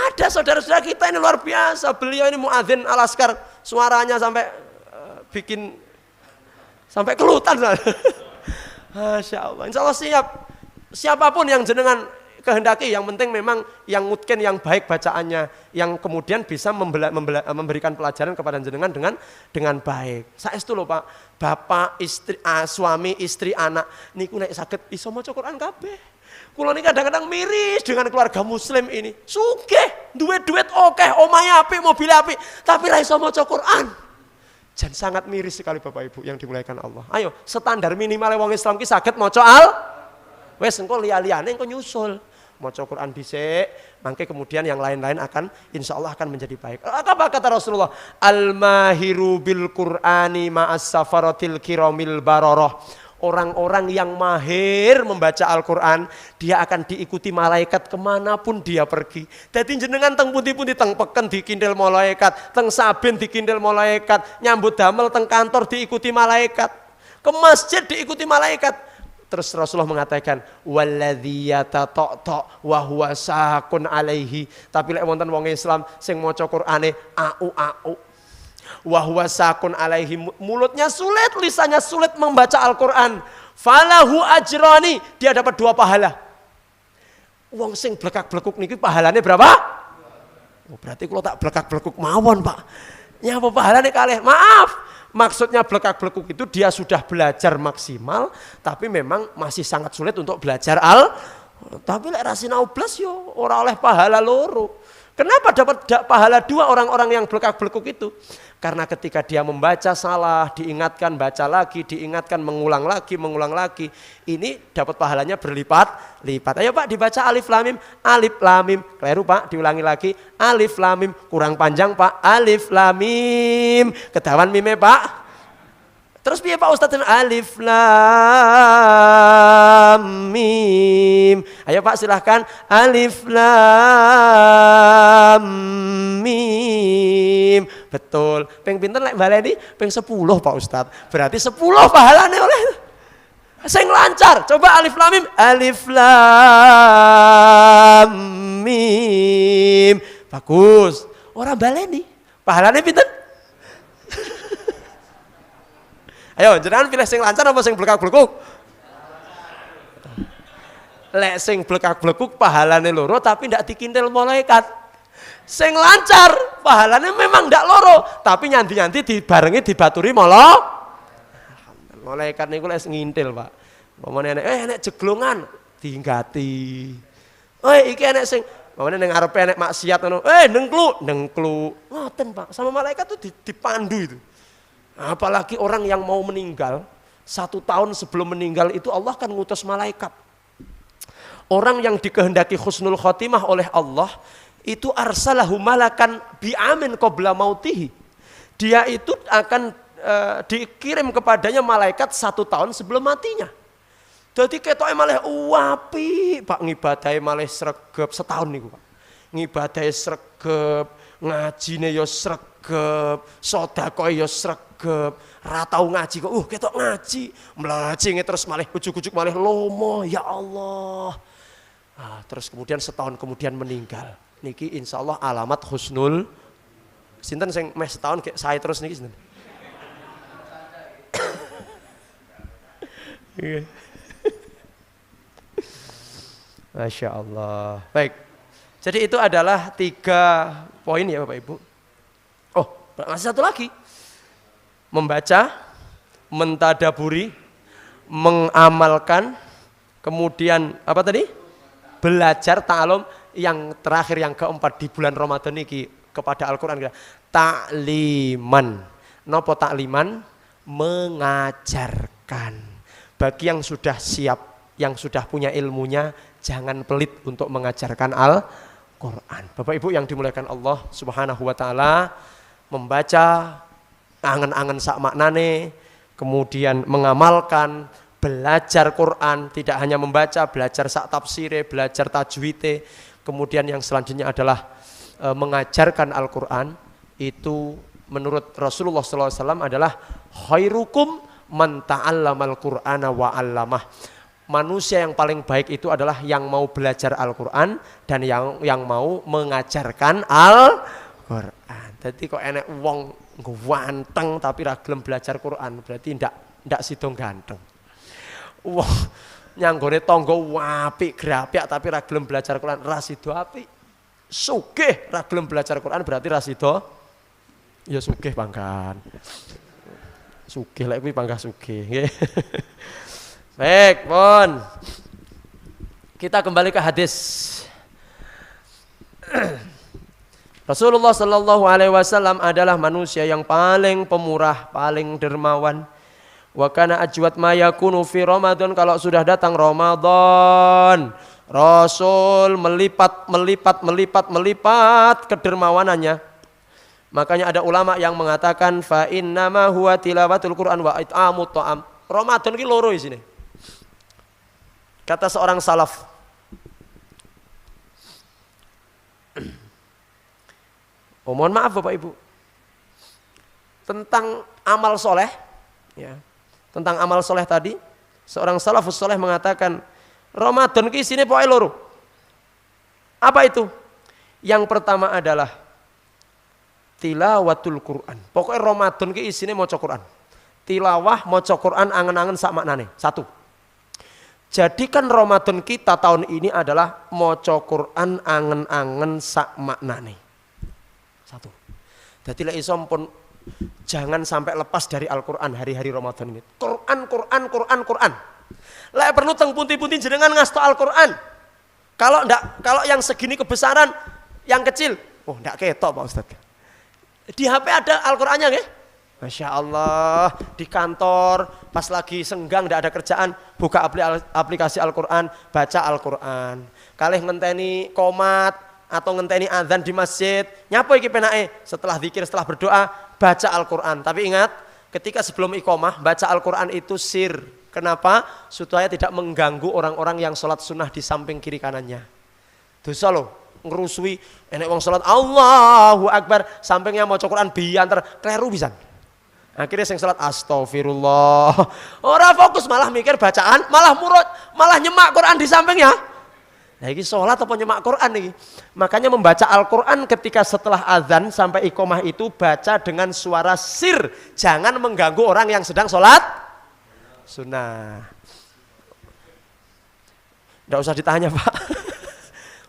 Ada saudara-saudara kita ini luar biasa. Beliau ini muadzin Al-Askar. Suaranya sampai bikin sampai kelutan. Masya Allah. Insya Allah siap. Siapapun yang jenengan kehendaki, yang penting memang yang mungkin yang baik bacaannya, yang kemudian bisa memberikan pelajaran kepada jenengan dengan baik. Saestu lho Pak, bapak, istri, suami, istri, anak niku nek saged iso maca Quran kabeh. Kula niki kadang-kadang miris dengan keluarga muslim ini. Sugih, duwe duit akeh, omahe apik, mobil apik, tapi ra iso maca Quran. Jan sangat miris sekali Bapak Ibu yang dimuliakan Allah. Ayo, standar minimal wong Islam ki saged maca wes engko liya-liyane engko nyusul. Maca Quran dhisik, mangke kemudian yang lain-lain akan insyaallah akan menjadi baik. Apa kata Rasulullah? Al-mahiru bil Qur'ani ma'as safaratil kiramil bararah. Orang-orang yang mahir membaca Al-Quran, dia akan diikuti malaikat kemanapun dia pergi. Jadi jenengan teng pundi-pundi, teng peken dikindel malaikat, teng saben dikindel malaikat, nyambut damel teng kantor diikuti malaikat, ke masjid diikuti malaikat. Terus Rasulullah mengatakan, walladzi yatato' wa huwa sakun alaihi. Tapi lek wonten wong Islam sing maca Qur'ane au. Wa huwa sakun alaihi, mulutnya sulit, lisannya sulit membaca Al-Qur'an. Falahu ajrani, dia dapat 2 pahala. Wong sing blekak-blekuk niki pahalane berapa? Oh, berarti kalau tak blekak-blekuk mawon, Pak. Nyapa pahalane kalih? Maaf. Maksudnya blekak-blekuk itu dia sudah belajar maksimal, tapi memang masih sangat sulit untuk belajar tapi lek rasinau blas yo ora oleh pahala loro. Kenapa dapat pahala 2 orang-orang yang blekak-blekuk itu? Karena ketika dia membaca salah, diingatkan, baca lagi, diingatkan, mengulang lagi. Ini dapat pahalanya berlipat-lipat. Ayo Pak, dibaca alif lam mim, alif lam mim. Keliru Pak, diulangi lagi. Alif lam mim, kurang panjang Pak. Alif lam mim. Ketahuan mime Pak. Terus piye Pak Ustadz? Alif lam mim. Ayo Pak silahkan. Alif lam mim. Betul. Peng pinten lek baleni? Peng 10 Pak Ustadz. Berarti 10 pahalane oleh sing lancar. Coba alif lam mim. Alif lam mim. Bagus. Ora baleni. Pahalane pinten? Ayo, jenengan pilih sing lancar apa sing blekak-blekuk? Lek sing blekak-blekuk pahalane loro tapi ndak dikintil malaikat. Sing lancar pahalane memang ndak loro, tapi nyanti-nyanti dibarengi dibaturi malaikat niku lek ngintil, Pak. Pomone enek jeglongan diinggati. Iki enek sing pomone ning ngarepe enek maksiat ngono. Nengklu. Ngoten, Pak. Sama malaikat tuh dipandu itu. Apalagi orang yang mau meninggal, 1 tahun sebelum meninggal itu Allah kan ngutus malaikat. Orang yang dikehendaki husnul khotimah oleh Allah, itu arsalahu malakan bi'amin qabla mautihi. Dia itu akan dikirim kepadanya malaikat 1 tahun sebelum matinya. Jadi ketoke malah apik, Pak, ngibadahe malah sregep setahun niku, Pak. Ngibadahe sregep, ngajine ya sregep, sedekah ya sregep. Ra tau ngaji kok ketok ngaji, mlacinge terus malih ujug-ujug malih lomo, ya Allah. Terus kemudian setahun kemudian meninggal. Niki insyaallah alamat husnul. Sinten sing meh setahun kayak saya terus niki sinten? Masya Allah. Baik. Jadi itu adalah 3 poin ya Bapak Ibu. Oh, masih satu lagi. Membaca, mentadaburi, mengamalkan, kemudian apa tadi? Belajar ta'alum, yang terakhir yang keempat di bulan Ramadan ini kepada Al-Quran. Ta'liman. Nopo ta'liman? Mengajarkan. Bagi yang sudah siap, yang sudah punya ilmunya, jangan pelit untuk mengajarkan Al-Quran. Bapak Ibu yang dimuliakan Allah Subhanahu wa Ta'ala, membaca, angen-angen sak maknane, kemudian mengamalkan, belajar Quran, tidak hanya membaca, belajar sak tafsire, belajar tajwide, kemudian yang selanjutnya adalah mengajarkan Al-Quran. Itu menurut Rasulullah SAW adalah khairukum man ta'allamal Qur'ana wa 'allamah. Manusia yang paling baik itu adalah yang mau belajar Al-Quran dan yang mau mengajarkan Al-Quran. Jadi kok enek wong ganteng tapi ra gelem belajar Quran, berarti ndak sidong ganteng. Wah, nyanggone tangga apik grapiak tapi ra gelem belajar Quran, ra sida apik. Sugih ra gelem belajar Quran berarti ra sida ya sugih pangkan. Sugih lek kuwi panggah sugih nggih. Baik, pun. Kita kembali ke hadis. Rasulullah sallallahu alaihi wasallam adalah manusia yang paling pemurah, paling dermawan. Wa kana ajwad ma yakunu fi Ramadan, kalau sudah datang Ramadan, Rasul melipat kedermawanannya. Makanya ada ulama yang mengatakan fa innama huwa tilawatul Quran wa it'amut ta'am. Ramadan ki loro isine. Kata seorang salaf, mohon maaf Bapak Ibu, tentang amal soleh, ya, tentang amal soleh tadi, seorang salafus soleh mengatakan, Ramadan ki isine pokoke loro. Apa itu? Yang pertama adalah tilawatul Quran. Pokoknya Ramadan ki isine maca Quran. Tilawah maca Quran angen-angen sak maknane. Satu. Jadikan Ramadan kita tahun ini adalah maca Quran angen-angen sak maknane. Satu. Jadi lek iso pun jangan sampai lepas dari Al-Qur'an hari-hari Ramadan ini. Quran. Lek perlu teng punti-punti jenengan ngasto Al-Qur'an. Kalau yang segini kebesaran, yang kecil, oh ndak ketok Pak Ustaz. Di HP ada Al-Qur'annya nggih? Masya Allah, di kantor pas lagi senggang tidak ada kerjaan, buka aplikasi Al-Quran, baca Al-Quran. Kalih ngenteni komat atau ngenteni azan di masjid, nyapa iki penake? Setelah zikir, setelah berdoa, baca Al-Quran. Tapi ingat, ketika sebelum iqomah, baca Al-Quran itu sir. Kenapa? Supaya tidak mengganggu orang-orang yang sholat sunnah di samping kiri kanannya. Dosa loh, ngerusui, enek wong sholat Allahu Akbar, sampingnya mau Quran biantar, kleru pisan. Akhirnya sing salat astagfirullah. Ora fokus malah mikir bacaan, malah nyemak Quran di sampingnya. Nah ini salat apa nyemak Quran ini? Makanya membaca Al-Quran ketika setelah azan sampai iqomah itu baca dengan suara sir. Jangan mengganggu orang yang sedang sholat sunnah. Nggak usah ditanya Pak.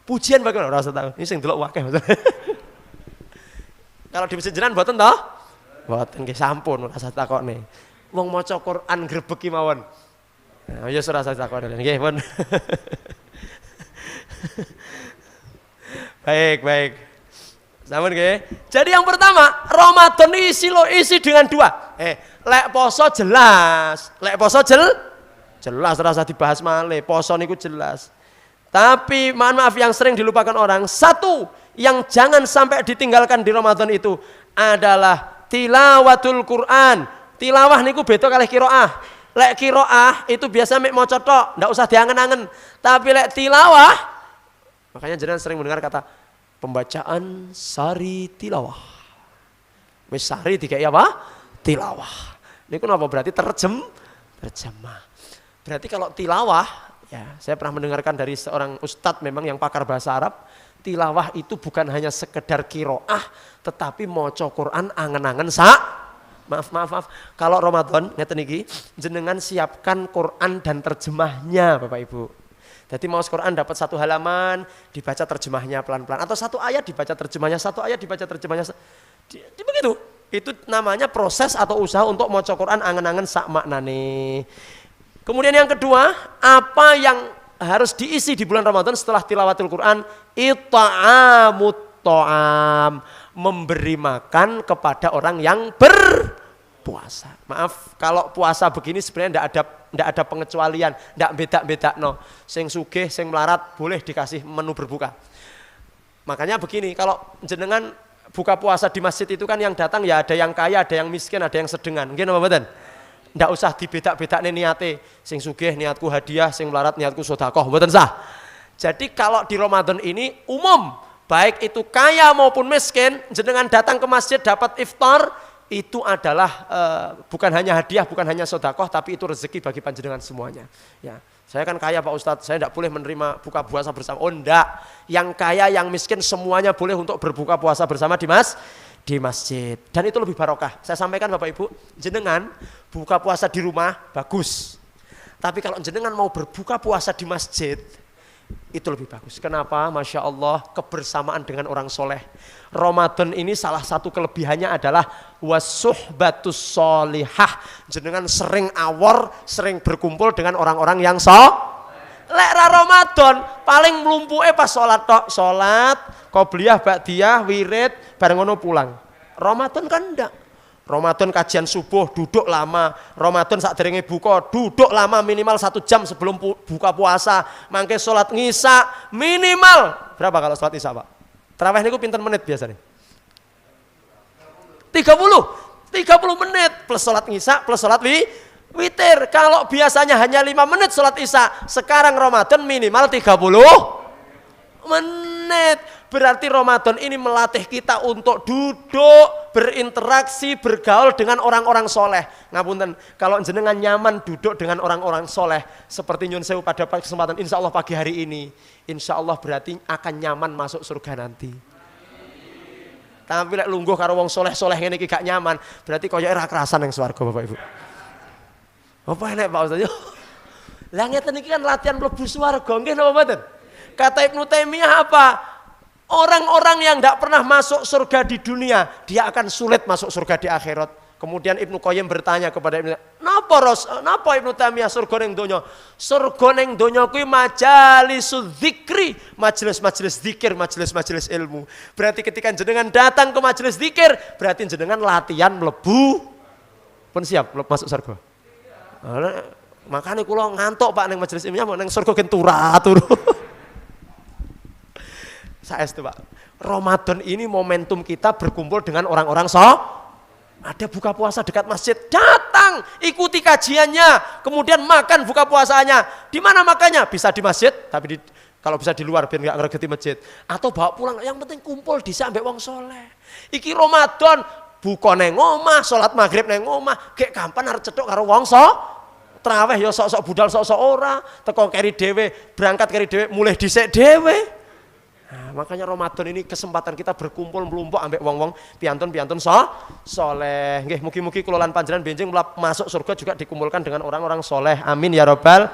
Pujian bagaimana? Ora usah tahu. Ini sing delok wakeh. Kalau di masjid jenengan mboten toh? Mboten nggih sampun rasa takokne. Wong maca Quran grebeki mawon. Nah, ya ora usah takokne nggih pun. Baik. Sampun nggih. Jadi yang pertama, Ramadan isi dengan dua. Lek poso jelas. Jelas rasa dibahas malih. Poso niku jelas. Tapi mohon maaf yang sering dilupakan orang, satu yang jangan sampai ditinggalkan di Ramadan itu adalah tilawatul Quran. Tilawah niku beda kalih qiraah. Lek qiraah itu biasa mek maca tok, ndak usah diangen-angen. Tapi lek tilawah, makanya jenengan sering mendengar kata pembacaan sari tilawah. Wis sari dikai apa? Tilawah. Niku napa berarti terjemah. Berarti kalau tilawah, ya, saya pernah mendengarkan dari seorang ustadz memang yang pakar bahasa Arab, tilawah itu bukan hanya sekedar qiraah, tetapi maca Quran angen-angen Maaf. Kalau Ramadan ngeten iki, jenengan siapkan Quran dan terjemahnya Bapak Ibu. Jadi mau Quran dapat satu halaman, dibaca terjemahnya pelan-pelan, atau satu ayat dibaca terjemahnya, satu ayat dibaca terjemahnya. Begitu. Itu namanya proses atau usaha untuk maca Quran angen-angen sak maknane. Kemudian yang kedua, apa yang harus diisi di bulan Ramadan setelah tilawatul Quran? It'amut ta'am, memberi makan kepada orang yang berpuasa. Maaf, kalau puasa begini sebenarnya enggak ada pengecualian, enggak beda-beda no. Sing sugih, sing melarat boleh dikasih menu berbuka. Makanya begini, kalau jenengan buka puasa di masjid itu kan yang datang ya ada yang kaya, ada yang miskin, ada yang sedengan. Nggih napa mboten? Ndak usah dibeda-bedakne niate. Sing sugih niatku hadiah, sing melarat niatku sedekah, mboten sah. Jadi kalau di Ramadan ini umum, baik itu kaya maupun miskin, jenengan datang ke masjid dapat iftar, itu adalah bukan hanya hadiah, bukan hanya sedekah, tapi itu rezeki bagi panjenengan semuanya. Ya, saya kan kaya Pak Ustadz, saya tidak boleh menerima buka puasa bersama. Oh enggak, yang kaya, yang miskin semuanya boleh untuk berbuka puasa bersama di masjid, dan itu lebih barokah. Saya sampaikan Bapak Ibu, jenengan buka puasa di rumah bagus, Tapi kalau jenengan mau berbuka puasa di masjid, itu lebih bagus. Kenapa? Masya Allah, kebersamaan dengan orang soleh. Ramadan ini salah satu kelebihannya adalah wasuhbatus solihah. Jenengan sering awor, sering berkumpul dengan orang-orang yang lek ra Ramadan paling mlumpuke pas salat tok, salat, qobliyah, ba'diyah, wirid, bareng ngono pulang. Ramadan kan enggak. Ramadan kajian subuh duduk lama. Ramadan sakderenge buka duduk lama minimal 1 jam sebelum buka puasa. Mangke salat ngisa minimal berapa kalau salat isya, Pak? Tarawih niku pinten menit biasanya? 30 menit plus salat ngisa plus salat witir. Kalau biasanya hanya 5 menit sholat isya, sekarang Ramadan minimal 30 menit. Berarti Ramadan ini melatih kita untuk duduk, berinteraksi, bergaul dengan orang-orang soleh. Ngapunten, kalau jenengan nyaman duduk dengan orang-orang soleh, seperti nyun sewu pada kesempatan insya Allah pagi hari ini, insya Allah berarti akan nyaman masuk surga nanti. Tapi lek lungguh karo wong soleh-soleh ngene iki gak nyaman, berarti koyoke ra kerasan ning swarga Bapak Ibu. Apa enak Pak Ustaz? Lah ngeten iki kan latihan mlebu swarga nggih napa mboten? Kata Ibnu Taimiyah apa? Orang-orang yang tidak pernah masuk surga di dunia, dia akan sulit masuk surga di akhirat. Kemudian Ibnu Qayyim bertanya kepada Ibnu, napa Ibnu Taimiyah surga ning donya? Surga ning donya kuwi majalisudz dzikri, majelis-majelis zikir, majelis-majelis ilmu. Berarti ketika jenengan datang ke majelis zikir, berarti jenengan latihan mlebu pun siap masuk surga. Makanya kula ngantuk Pak ning majelis ilmiah ning surga gen turu. Saestu Pak. Ramadan ini momentum kita berkumpul dengan orang-orang ada buka puasa dekat masjid, datang, ikuti kajiannya, kemudian makan buka puasanya. Di mana makannya? Bisa di masjid, tapi kalau bisa di luar biar nggak ngeregeti masjid. Atau bawa pulang, yang penting kumpul di ambek wong soleh. Iki Ramadan, buka neng omah, sholat maghrib neng omah, kayak kapan harus cedok karo wong traweh ya sok-sok budal sok-sok ora, teko keri dhewe, berangkat keri dhewe, mulai dhisik dhewe. Nah, makanya Ramadan ini kesempatan kita berkumpul melumpuk ambek wong-wong piantun-piantun soleh. Nggih, mugi-mugi kula lan panjenengan benjing masuk surga juga dikumpulkan dengan orang-orang soleh. Amin ya rabbal.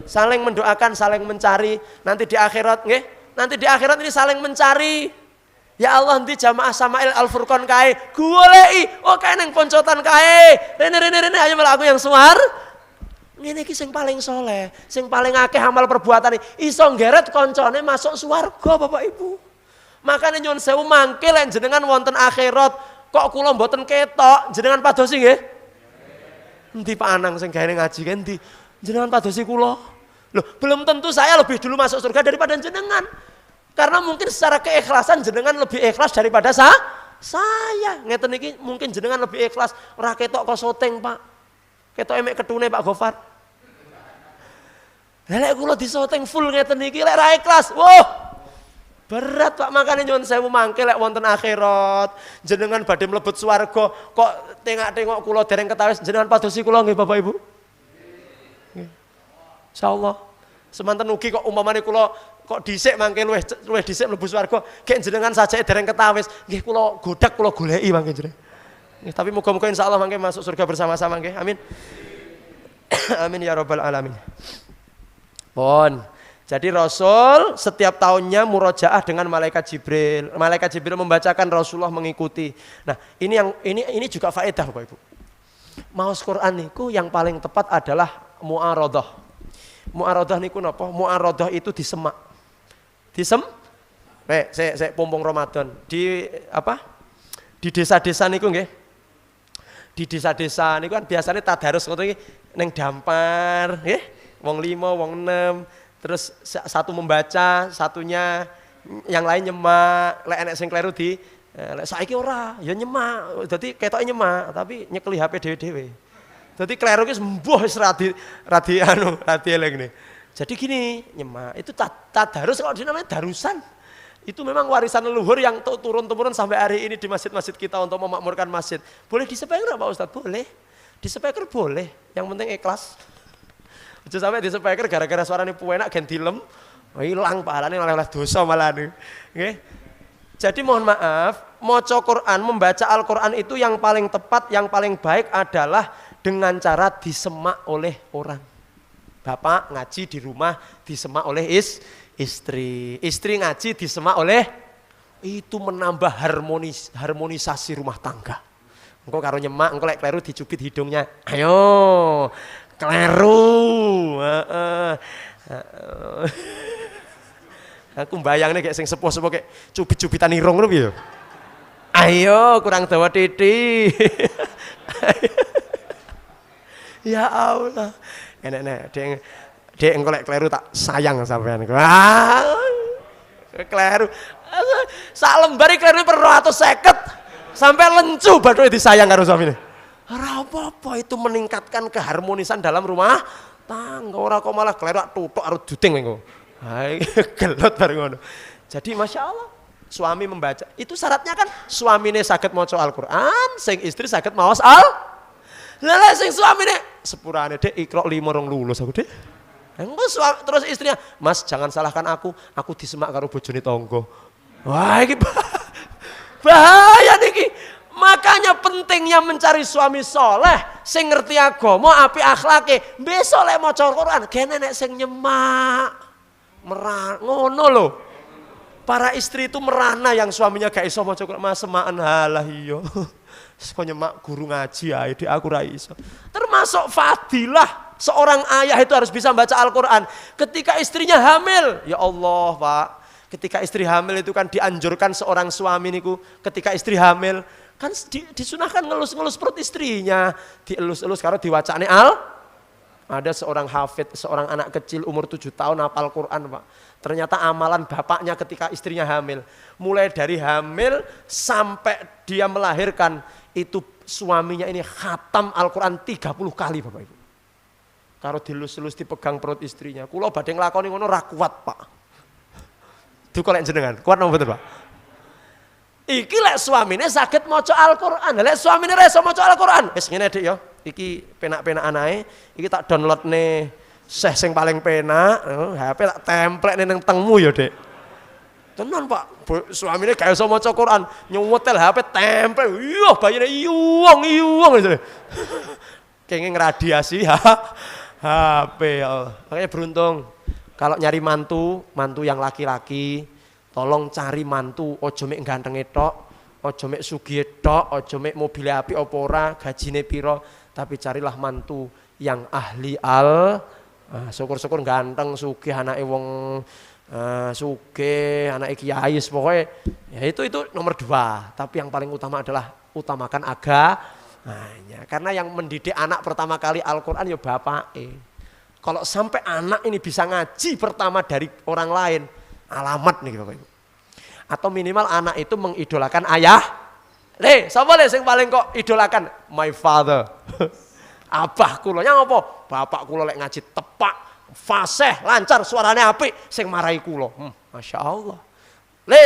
Saling mendoakan, saling mencari. Nanti di akhirat, nggih, nanti di akhirat ini saling mencari. Ya Allah, nanti jamaah Sama'il Al-Furqan kae, goleki, oh kae ning poncotan kae. Rene ayo malah aku yang suar. Ngene iki sing paling soleh, sing paling akeh amal perbuatan iso nggeret koncone masuk swarga Bapak Ibu. Makanya nyuwun sewu mangke lek jenengan wonten akhirat kok kula mboten ketok, jenengan padosi nggih? Endi Pak Anang sing gawe ngaji kan endi? Jenengan padosi kula. Loh, belum tentu saya lebih dulu masuk surga daripada jenengan. Karena mungkin secara keikhlasan jenengan lebih ikhlas daripada saya. Ngeten iki mungkin jenengan lebih ikhlas ora ketok kok syuting, Pak. Ketok emek ketune Pak Gofar. Lah lek kula disoteng full ngeten iki lek ra ikhlas. Wah. Berat Pak, makane nyuwun sewu mangke lek wonten akhirat jenengan badhe mlebet swarga kok tengok-tengok kula dereng ketawis jenengan padosi kula nggih Bapak Ibu. Nggih. Insyaallah. Semanten ugi kok umpamane kula kok dhisik mangke luwih dhisik mlebu swarga, gek jenengan sajake dereng ketawis, nggih kula godak kula goleki mangke jenengan. Tapi moga-moga insyaallah mangke masuk surga bersama-sama nggih. Amin. Amin ya rabbal alamin. Pon. Jadi Rasul setiap tahunnya murojaah dengan malaikat Jibril. Malaikat Jibril membacakan, Rasulullah mengikuti. Nah, ini juga faedah Bapak Ibu. Maos Quran niku yang paling tepat adalah mu'aradhah. Mu'aradhah niku napa? Mu'aradhah itu disemak. Saya pompong Ramadan di apa? Di desa-desa niku nggih. Di desa-desa niku kan biasanya tadarus ngoten iki ning dampar, nggih. Wong 5, wong 6, terus satu membaca, satunya yang lain nyemak, lek enek sing kleru di lek saiki ora, ya nyemak. Dadi ketoke nyemak, tapi nyekeli HP dhewe-dhewe. Dadi kleru ki sembuh wis radi eling. Jadi gini, nyemak itu tadarus kalau dinamanya darusan. Itu memang warisan leluhur yang turun-temurun sampai hari ini di masjid-masjid kita untuk memakmurkan masjid. Boleh disepeker Pak Ustadz? Boleh. Disepeker boleh, yang penting ikhlas. Aja sampai disepeker gara-gara suarane puenak gen dilem, hilang pahalane oleh dosa malah nih. Nggih. Jadi mohon maaf, maca Quran, membaca Al-Quran itu yang paling tepat, yang paling baik adalah dengan cara disemak oleh orang. Bapak ngaji di rumah disemak oleh istri. Istri ngaji disemak oleh, itu menambah harmonisasi rumah tangga. Engko karo nyemak, engko lek kleru dicubit hidungnya. Ayo, kleru. Aku mbayangne kayak sing sepuh-sepuh kayak cubit-cubitan irung ngono piye. Ayo, kurang dawa titik. Ya Allah. Enek-enek, dek engko lek kleru tak sayang sampean. Kleru. Sak lembar kleru per 250 sampai lencu bathuke disayang karo suamine. Ora apa-apa, itu meningkatkan keharmonisan dalam rumah tangga. Ora kok malah kleru tutuk karo duding engko. Hai, gelot bareng ngono. Jadi Masya Allah, suami membaca, itu syaratnya kan suamine saged maca Al-Qur'an, sing istri saged maos Lah sing suamine sepurane Dek Iqra 5 rong lulus aku Dek. Terus istrinya, Mas jangan salahkan aku disemak karo bojone tangga. Wah iki bahaya niki. Makanya pentingnya mencari suami soleh sing ngerti agama, apik akhlake. Besok lek maca Al-Qur'an kene nek sing nyemak. Ngono lho. Para istri itu merana yang suaminya gak iso maca Al-Qur'an, Mas semaan halah iya. Kok nyemak guru ngaji ae Dik aku ra iso. Termasuk fadilah seorang ayah itu harus bisa baca Al-Qur'an ketika istrinya hamil. Ya Allah, Pak. Ketika istri hamil itu kan dianjurkan seorang suami niku ketika istri hamil kan disunahkan ngelus-ngelus perut istrinya, dielus-elus karena diwacane Ada seorang hafid, seorang anak kecil umur 7 tahun hafal Quran, Pak. Ternyata amalan bapaknya ketika istrinya hamil. Mulai dari hamil sampai dia melahirkan, itu suaminya ini khatam Al-Quran 30 kali, Bapak Ibu. Kalau dilus-lus dipegang perut istrinya. Kula badhe nglakoni ngono ra kuat, Pak. Itu kolek jenengan, kuat napa mboten, Pak? Iki lek suamine saged maca Al-Qur'an. Lek suamine ra iso maca Al-Qur'an, wis ngene Dik ya. Iki penak-penak anae, iki tak downloadne sing paling penak, HP tak templekne ning tengmu ya, Dik. Tenan, Pak. Suamine gak iso maca Qur'an, nyuwetel HP tempel. Iya, bayine iwong. Kenging ngradiasi HP ya Allah. Makanya beruntung kalau nyari mantu yang laki-laki, tolong cari mantu ojo mek gantenge tok, ojo mek sugih tok, ojo mek mobile apik apa ora, gajine pira, tapi carilah mantu yang ahli syukur-syukur ganteng, sugih, anake wong sugih, anake kiai, pokoknya ya itu nomor 2. Tapi yang paling utama adalah utamakan agamanya. Karena yang mendidik anak pertama kali Al-Qur'an ya bapake. Kalau sampai anak ini bisa ngaji pertama dari orang lain, alamat nih Bapak Ibu. Atau minimal anak itu mengidolakan ayah. Sapa le sing paling kok idolakan? My father. Abah kula nya apa? Bapak kula lek ngaji tepak, fasih, lancar, suarane apik, sing marahi kula. Masya Allah.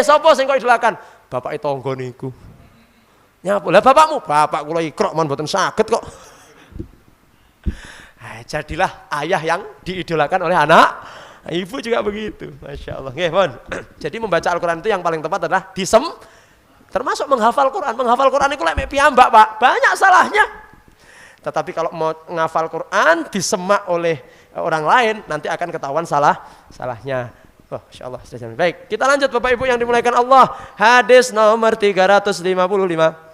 Sapa sing kok idolakan? Bapak tangga niku. Nyapa? Lah bapakmu? Bapak kula Iqra mon mboten saged kok. Jadilah ayah yang diidolakan oleh anak. Ibu juga begitu, Masya Allah. Nggih, Mon. Jadi membaca Al-Quran itu yang paling tepat adalah termasuk menghafal Quran. Menghafal Quran itu lek mek piyambak, Pak. Banyak salahnya. Tetapi kalau mau menghafal Quran disemak oleh orang lain, nanti akan ketahuan salahnya. Oh, Masya Allah. Baik, kita lanjut Bapak Ibu yang dimuliakan Allah. Hadis nomor 355.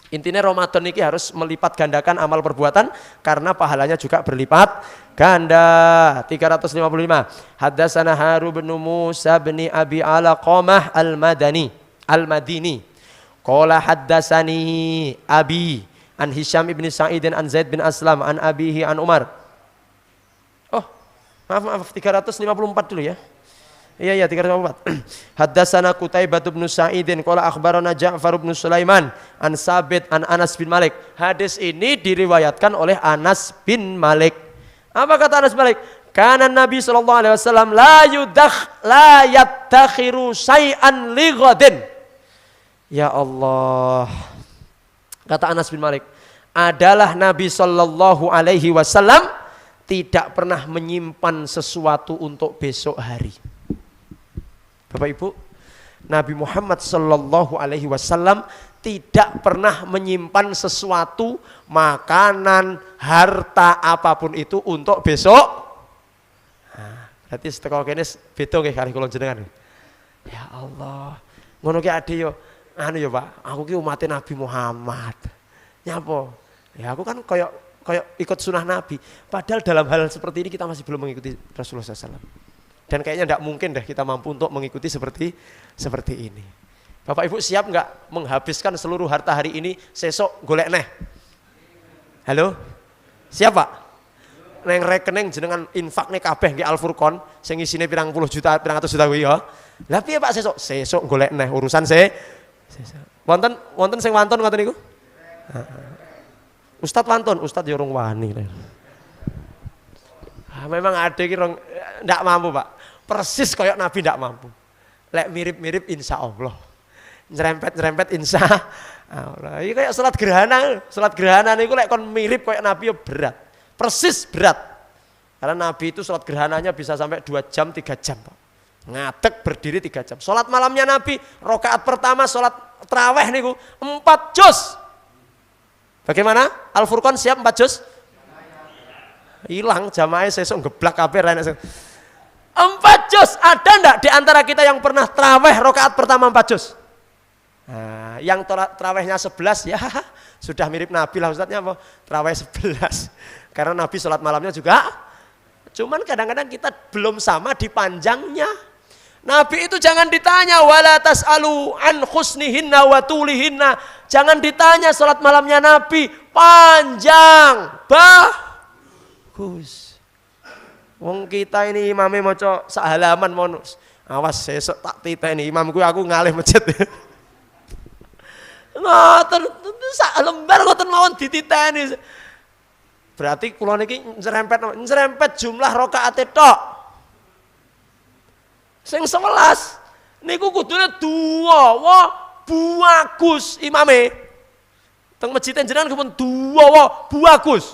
Intinya Ramadan ini harus melipat gandakan amal perbuatan karena pahalanya juga berlipat ganda. 355. Haddatsana Haru bin Musa bin Abi Alaqamah al-Madini. Qala haddatsani Abi an Hisham ibn Sa'id an Zaid bin Aslam an abihi an Umar. Oh, maaf 354 dulu ya. Iya 354. Haddatsana Qutaibah bin Sa'idin qala akhbarana Ja'far bin Sulaiman an Sabit an Anas bin Malik. Hadis ini diriwayatkan oleh Anas bin Malik. Apa kata Anas bin Malik? Kana Nabi sallallahu alaihi wasallam la yattakhiru syai'an li ghadin. Ya Allah. Kata Anas bin Malik, adalah Nabi sallallahu alaihi wasallam tidak pernah menyimpan sesuatu untuk besok hari. Bapak Ibu, Nabi Muhammad sallallahu alaihi wasallam tidak pernah menyimpan sesuatu, makanan, harta apapun itu untuk besok Berarti seteko kene beda nggih kali kula jenengan. Ya Allah. Ngono ki ade yo anu yo Pak, aku ki umat Nabi Muhammad. Nyapa? Ya aku kan kayak ikut sunnah Nabi. Padahal dalam hal seperti ini kita masih belum mengikuti Rasulullah SAW. Dan kayaknya tidak mungkin deh kita mampu untuk mengikuti seperti ini. Bapak Ibu siap nggak menghabiskan seluruh harta hari ini sesok golek neh? Halo? Siap Pak? Neng rekening jenengan infak nih kabeh nggih Al Furqon sing isine pirang puluh juta, pirang atus juta kuwi ya. Lah piye Pak sesok golek neh urusan wonten sing wonten ngoten niku? Ustadz wantun, Ustadz yorong wani. Memang ada kira ndak mampu Pak. Persis kayak Nabi ndak mampu. Lek mirip-mirip insya Allah. Nyerempet insya Allah. Ini kayak salat gerhana. Salat gerhana niku lek kon mirip kayak Nabi ya berat. Persis berat. Karena Nabi itu salat gerhananya bisa sampai 2 jam, 3 jam Pak. Ngadeg berdiri 3 jam. Salat malamnya Nabi, rakaat pertama salat tarawih niku 4 juz. Bagaimana? Al Furqon siap 4 juz? Hilang jamaah sesuk geblak kabeh ra enak. 4 juz. Ada enggak di antara kita yang pernah tarawih rakaat pertama 4 juz? Nah, yang tarawihnya 11 ya sudah mirip Nabi lah Ustadznya apa? Tarawih 11. Karena Nabi sholat malamnya juga. Cuman kadang-kadang kita belum sama di panjangnya. Nabi itu jangan ditanya wala tas'alu an husnihinna wa tulihinna. Jangan ditanya salat malamnya Nabi panjang, bagus. Wong kita ini imame maca sak halaman mono. Awas sesuk tak titeni imamku aku ngalih masjid. Ngoten sak lembar ngoten mawon dititeni. Berarti kula niki nyerempet jumlah rakaate tok. Sing 11 niku kudune duwa bagus imame. Teng masjid jenengan kepun duwa bagus.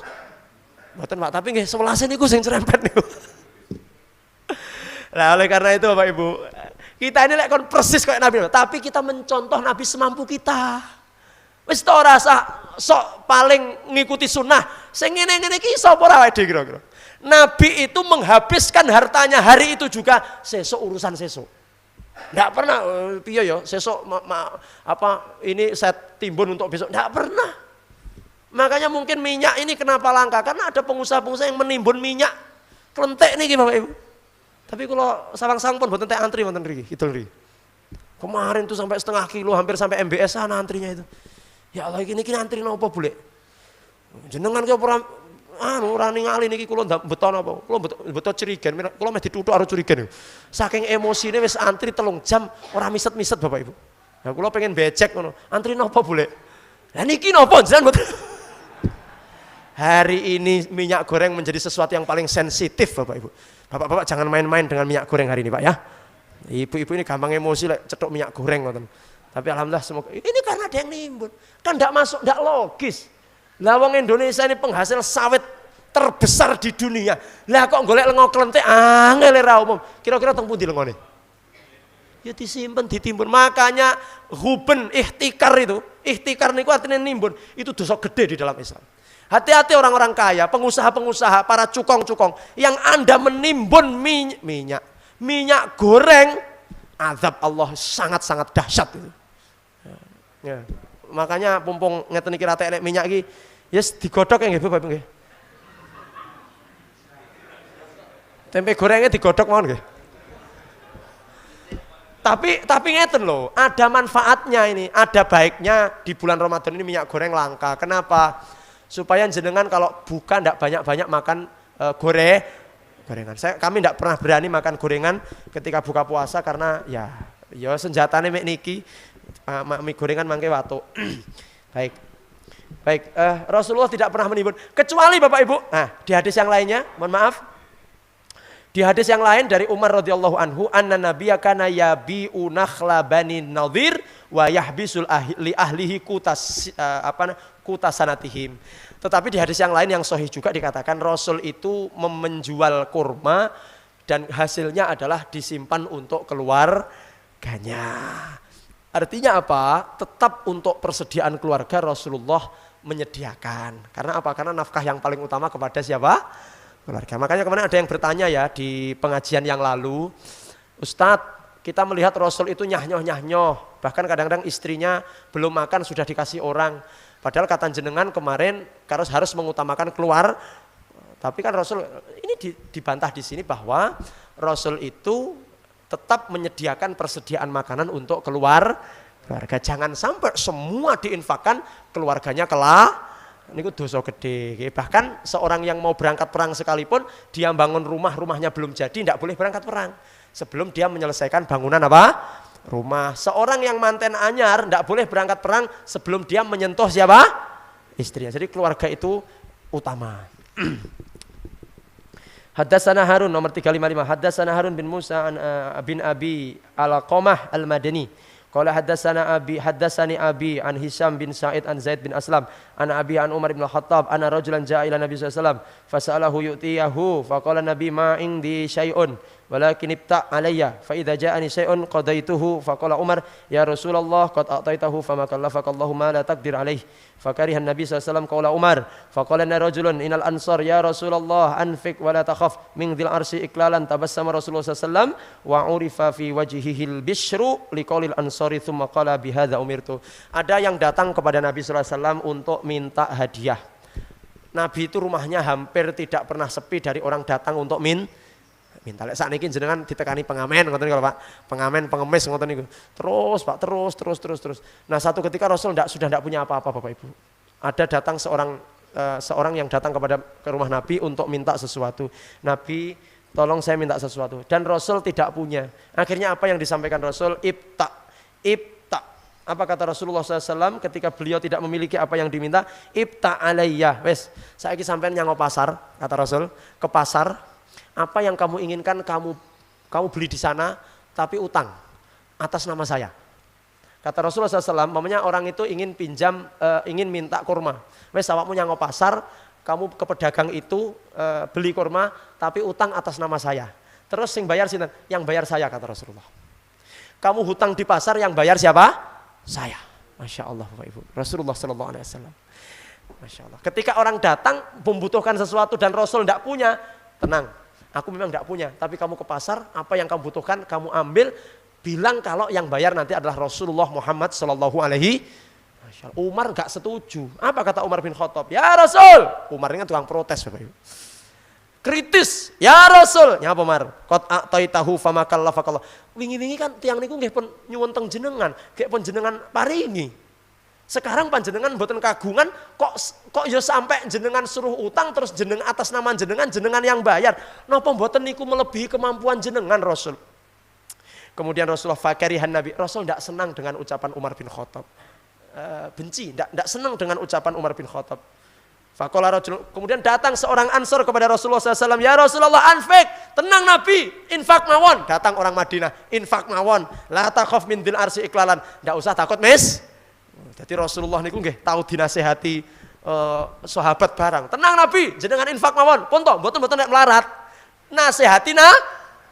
Mboten Pak, tapi nggih 11 niku sing cerempet niku. Nah, oleh karena itu Bapak Ibu, kita ini lek kon persis kayak Nabi, tapi kita mencontoh Nabi semampu kita. Wis ta ora sok paling ngikuti sunnah. Sing ngene-ngene iki sapa ora wae kira-kira. Nabi itu menghabiskan hartanya hari itu juga sesuk urusan sesuk. Enggak pernah piye ya sesuk ini saya timbun untuk besok. Enggak pernah. Makanya mungkin minyak ini kenapa langka? Karena ada pengusaha-pengusaha yang menimbun minyak klentek niki Bapak Ibu. Tapi kalau sawang-sawang pun mboten tek antri wonten mriki, kidul mriki. Kemarin tuh sampai setengah kilo, hampir sampai MBS sana antrinya itu. Ya Allah ini antri napa boleh? Jenengan ki ora ora ningali niki kula beton apa? Kula beton cirigen, kula meh dituthuk karo cirigen. Saking emosine wis antri 3 jam ora miset-miset Bapak Ibu. Lah kula pengen becek ngono. Antri napa boleh? Lah niki napa jenengan mboten? Hari ini minyak goreng menjadi sesuatu yang paling sensitif Bapak Ibu. Bapak-bapak jangan main-main dengan minyak goreng hari ini Pak ya. Ibu-ibu ini gampang emosi lek cetok minyak goreng ngoten. Tapi alhamdulillah semoga ini karena ada yang nimbun. Kan enggak masuk, enggak logis. Lah wong Indonesia ini penghasil sawit terbesar di dunia. Lah kok golek lengo klenthek angel ra umum. Kira-kira teng pundi lengone? Ya disimpen, ditimbun. Makanya huben ihtikar itu. Ihtikar niku artinya nimbun. Itu dosa gede di dalam Islam. Hati-hati orang-orang kaya, pengusaha-pengusaha, para cukong-cukong yang Anda menimbun minyak goreng, azab Allah sangat-sangat dahsyat itu. Ya. Makanya pumpung ngeten iki rate enek minyak iki, yes digodhog nggih Bapak nggih. Tempe gorengnya digodhog mawon nggih. Tapi ngeten loh, ada manfaatnya ini, ada baiknya di bulan Ramadan ini minyak goreng langka. Kenapa? Supaya jenengan kalau buka ndak banyak-banyak makan gorengan. Kami ndak pernah berani makan gorengan ketika buka puasa karena ya senjatane mek niki mie gorengan mangke watuk. Baik. Rasulullah tidak pernah menimbun kecuali Bapak Ibu. Nah, di hadis yang lainnya, mohon maaf. Di hadis yang lain dari Umar radhiyallahu anhu, anna nabiyya kana yabi'u nakhla bani Nadhir wa yahbisul li ahlihi kutasanatihim. Tetapi di hadis yang lain yang sahih juga dikatakan Rasul itu menjual kurma dan hasilnya adalah disimpan untuk keluarganya. Artinya apa? Tetap untuk persediaan keluarga Rasulullah menyediakan. Karena apa? Karena nafkah yang paling utama kepada siapa? keluarga. Makanya kemarin ada yang bertanya ya di pengajian yang lalu, Ustadz, kita melihat Rasul itu nyah-nyoh, bahkan kadang-kadang istrinya belum makan sudah dikasih orang. Padahal kata jenengan kemarin harus mengutamakan keluar. Tapi kan Rasul ini dibantah di sini bahwa Rasul itu tetap menyediakan persediaan makanan untuk keluarga. Jangan sampai semua diinfakkan keluarganya ini dosa gede. Bahkan seorang yang mau berangkat perang sekalipun dia bangun rumahnya belum jadi, tidak boleh berangkat perang sebelum dia menyelesaikan bangunan rumah. Seorang yang manten anyar tidak boleh berangkat perang sebelum dia menyentuh siapa? Istrinya. Jadi keluarga itu utama. Haddatsana Harun nomor 355. Haddatsana Harun bin Musa bin Abi Al-Qamah Al-Madani. Qala haddatsani abi an Hisham bin Sa'id an Zaid bin Aslam an abi an Umar bin Khattab anna rajulan jaa ila Nabi sallallahu alaihi wasallam fasalahu yu'tiyahu faqala Nabi ma indi syai'un walakin ibta' alayya fa idza ja'ani syai'un qadaituhu faqala Umar ya Rasulullah qad a'taitahu fama kallafakallahu ma la taqdir alayhi fakariha Nabi sallallahu alaihi wasallam qala Umar faqala rajulun inal ansar ya Rasulullah anfik wa la takhaf min dhil arsi iklalan tabassama Rasulullah sallallahu alaihi wasallam wa urifa fi wajhihil bishru liqaulil ansari thumma qala bihadza umirtu. Ada yang datang kepada Nabi sallallahu alaihi wasallam untuk minta hadiah. Nabi itu rumahnya hampir tidak pernah sepi dari orang datang untuk minta. Lek sakniki jenengan ditekani pengamen ngoten niku Pak. Pengamen, pengemis ngoten niku. Terus Pak, terus. Nah, satu ketika Rasul sudah tidak punya apa-apa Bapak Ibu. Ada datang seorang yang datang ke rumah Nabi untuk minta sesuatu. Nabi, tolong saya minta sesuatu. Dan Rasul tidak punya. Akhirnya apa yang disampaikan Rasul? Ibta. Apa kata Rasulullah SAW ketika beliau tidak memiliki apa yang diminta? Ibta alayya. Wes, saiki sampean nyang pasar, kata Rasul, ke pasar. Apa yang kamu inginkan kamu beli di sana, tapi utang atas nama saya. Kata Rasulullah SAW, mamanya orang itu ingin minta kurma. Wes awakmu nyang pasar, kamu ke pedagang itu beli kurma, tapi utang atas nama saya. Terus yang bayar sinten? Yang bayar saya, kata Rasulullah. Kamu hutang di pasar, yang bayar siapa? Saya. Masya Allah Bapak Ibu. Rasulullah SAW. Masya Allah. Ketika orang datang membutuhkan sesuatu dan Rasul tidak punya, tenang. Aku memang tidak punya, tapi kamu ke pasar, apa yang kamu butuhkan, kamu ambil, bilang kalau yang bayar nanti adalah Rasulullah Muhammad Sallallahu Alaihi Wasallam. Umar gak setuju. Apa kata Umar bin Khattab? Ya Rasul. Umar ini kan tukang protes Bapak Ibu. Kritis. Ya Rasul. Nyapa Umar? Qad a'taitahu fama kallafakallah. Wingi-wingi kan tiang niku nggih pun nyuwun teng jenengan, nggih pun jenengan paringi. Sekarang panjenengan mboten kagungan kok ya sampai jenengan suruh utang terus jenengan atas nama jenengan yang bayar. Napa mboten niku melebihi kemampuan jenengan Rasul. Kemudian Rasulullah fakarihan Nabi. Rasul tidak senang dengan ucapan Umar bin Khattab. Benci, tidak senang dengan ucapan Umar bin Khattab. Faqala rajul, kemudian datang seorang Ansor kepada Rasulullah SAW. Ya Rasulullah anfik, tenang Nabi, infak mawon. Datang orang Madinah, infak mawon. La takhaf min dzil arsi iklalan. Tidak usah takut mis. Jadi Rasulullah niku nggih tahu dinasehati sahabat barang. Tenang Nabi, jenengan infak mawon. Pun to, mboten nek melarat. Nasehati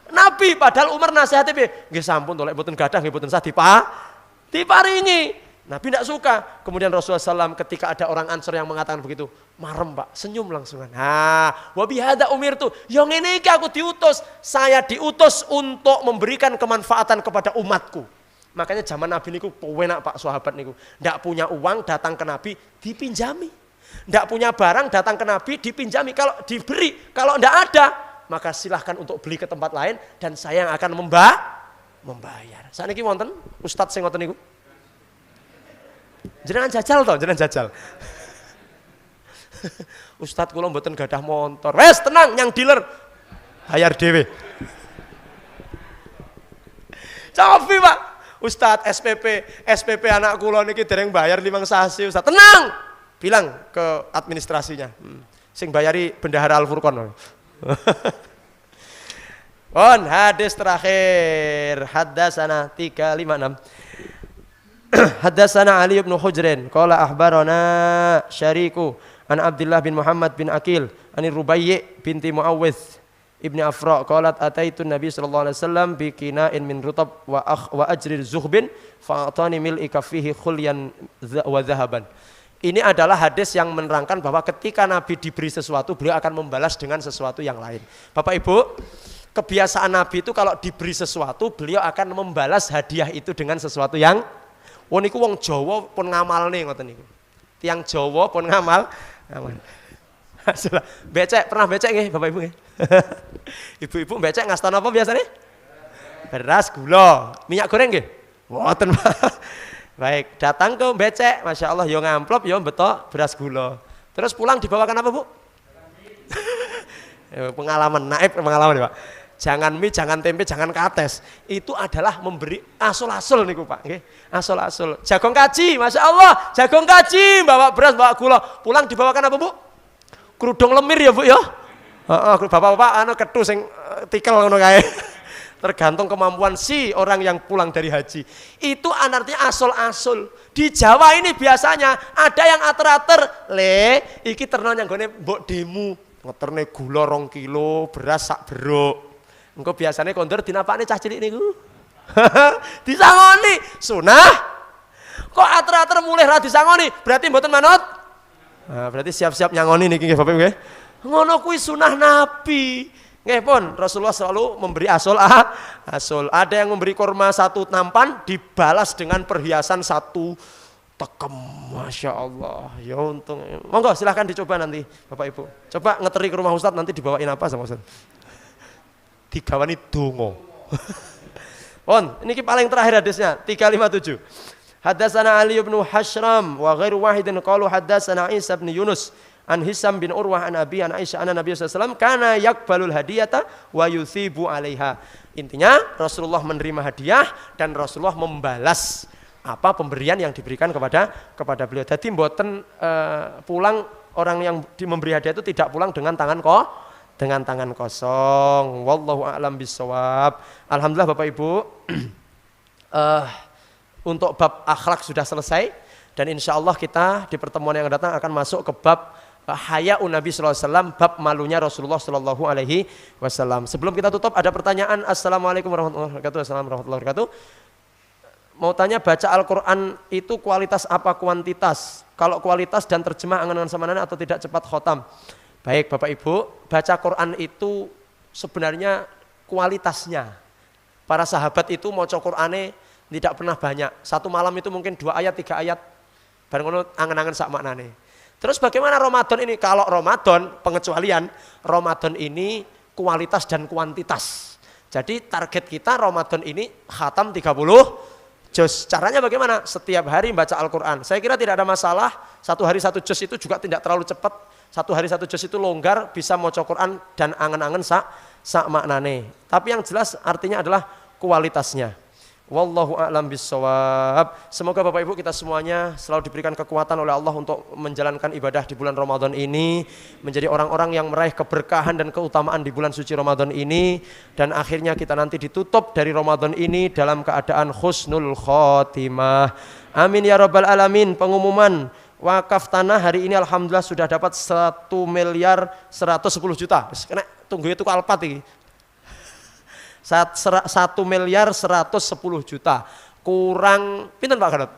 Nabi, padahal Umar nasehati piye? Nggih sampun to lek mboten gadah nggih mboten sah diparingi. Nabi tidak suka. Kemudian Rasulullah SAW ketika ada orang Ansor yang mengatakan begitu, marem Pak, senyum langsungan. Wa bihadza umirtu. Yang ini aku diutus. Saya diutus untuk memberikan kemanfaatan kepada umatku. Makanya zaman Nabi niku penak Pak sahabat niku. Tidak punya uang datang ke Nabi dipinjami. Tidak punya barang datang ke Nabi dipinjami. Kalau diberi, kalau tidak ada, maka silahkan untuk beli ke tempat lain dan saya yang akan membayar. Saat ini wonten Ustadz sing ngoten niku. Jenengan jajal toh, jenengan jajal. Ustadz kula mboten gadah motor. Wes tenang, yang dealer bayar dhewe. Cofi Pak. Ustadz SPP anak kula niki dereng bayar 5 sasi Ustadz. Tenang. Bilang ke administrasinya. Sing bayari bendahara Al-Furqan. Hadis terakhir. Haddatsana 356. Haddatsana Ali bin Hujrin qala akhbarana Syariku an Abdullah bin Muhammad bin Aqil an Rubayyi binti Muawwidh ibni Afra qalat ataitu Nabi sallallahu alaihi wasallam bi qina'in min rutab wa ajrir zuhbin fa atani mil'i kaffihi khulyan wa dhahaban. Ini adalah hadis yang menerangkan bahwa ketika Nabi diberi sesuatu, beliau akan membalas dengan sesuatu yang lain. Bapak Ibu, kebiasaan Nabi itu kalau diberi sesuatu, beliau akan membalas hadiah itu dengan sesuatu yang niku wong Jawa pun ngamalne ngoten niku. Tiang Jawa pun ngamal. Becek, pernah becek nggih Bapak Ibu nggih? Ibu-ibu becek ngastan apa biasanya? Beras, gula, minyak goreng nggih? Mboten. Baik, datang ke becek, Masya Allah, yo ngamplop, yo betok beras gula. Terus pulang dibawakan apa Bu? Pengalaman, naib pengalaman ya Pak. Jangan mie, jangan tempe, jangan kates. Itu adalah memberi asul-asul nih Pak. Asul-asul. Jagung kaji, Masya Allah, jagung kaji, bawa beras, bawa gula. Pulang dibawakan apa Bu? Kerudung lemir ya Bu ya. Bapak-bapak anu ketu sing tikel ngono kae. Tergantung kemampuan si orang yang pulang dari haji. Itu artinya asul-asul. Di Jawa ini biasanya ada yang ater-ater, iki terno yang gone mbok demu, ngeterne gula 2 kilo, beras sak beruk. Engko biasanya kondur dinapakne cah cilik niku. Disangoni, sunah. Kok ater-ater mulih ra disangoni, berarti mboten manut? Nah, berarti siap-siap nyangoni niki nggih Bapak nggih. Ngono kuwi sunah Nabi. Nggih pun, Rasulullah selalu memberi asul. Ada yang memberi kurma 1 nampan dibalas dengan perhiasan 1 tekem. Masya Allah. Ya untung. Monggo silahkan dicoba nanti Bapak Ibu. Coba ngeteri ke rumah Ustadz, nanti dibawain apa sama Ustadz? Digawani dongo. Pun, ini paling terakhir hadisnya 357. Hadatsana Ali bin Hashram wa ghairu wahidin qalu hadatsana Isa bin Yunus an Hisam bin Urwah an Abi an Aisyah anna Nabi sallallahu alaihi wasallam kana yaqbalul hadiyata wa yuthibu 'alaiha. Intinya Rasulullah menerima hadiah dan Rasulullah membalas apa pemberian yang diberikan kepada beliau. Jadi mboten pulang orang yang memberi hadiah itu tidak pulang dengan tangan kosong. Wallahu a'lam bissawab. Alhamdulillah Bapak Ibu, untuk bab akhlak sudah selesai dan insya Allah kita di pertemuan yang datang akan masuk ke bab Haya'un Nabi sallallahu alaihi wasallam, bab malunya Rasulullah sallallahu alaihi wasallam. Sebelum kita tutup ada pertanyaan. Assalamualaikum warahmatullahi wabarakatuh. Assalamualaikum warahmatullahi wabarakatuh. Mau tanya, baca Al-Qur'an itu kualitas apa kuantitas? Kalau kualitas dan terjemah angan-angan samanana atau tidak cepat khotam? Baik Bapak Ibu, baca Quran itu sebenarnya kualitasnya. Para sahabat itu maca Qur'ane tidak pernah banyak. Satu malam itu mungkin 2 ayat, 3 ayat. Bareng ngono angen-angen sak maknane. Terus bagaimana Ramadan ini? Kalau Ramadan, pengecualian, Ramadan ini kualitas dan kuantitas. Jadi target kita Ramadan ini khatam 30 juz. Caranya bagaimana? Setiap hari baca Al-Quran. Saya kira tidak ada masalah, 1 hari 1 juz itu juga tidak terlalu cepat. 1 hari 1 juz itu longgar, bisa maca Quran dan angen-angen sak maknane. Tapi yang jelas artinya adalah kualitasnya. Wallahu a'lam bissawab. Semoga Bapak Ibu kita semuanya selalu diberikan kekuatan oleh Allah untuk menjalankan ibadah di bulan Ramadan ini, menjadi orang-orang yang meraih keberkahan dan keutamaan di bulan suci Ramadan ini, dan akhirnya kita nanti ditutup dari Ramadan ini dalam keadaan husnul khotimah. Amin ya rabbal alamin. Pengumuman wakaf tanah hari ini alhamdulillah sudah dapat 1.110.000.000. Kena tunggu itu kalpat iki. 1.110.000.000 kurang pinten Pak Garot?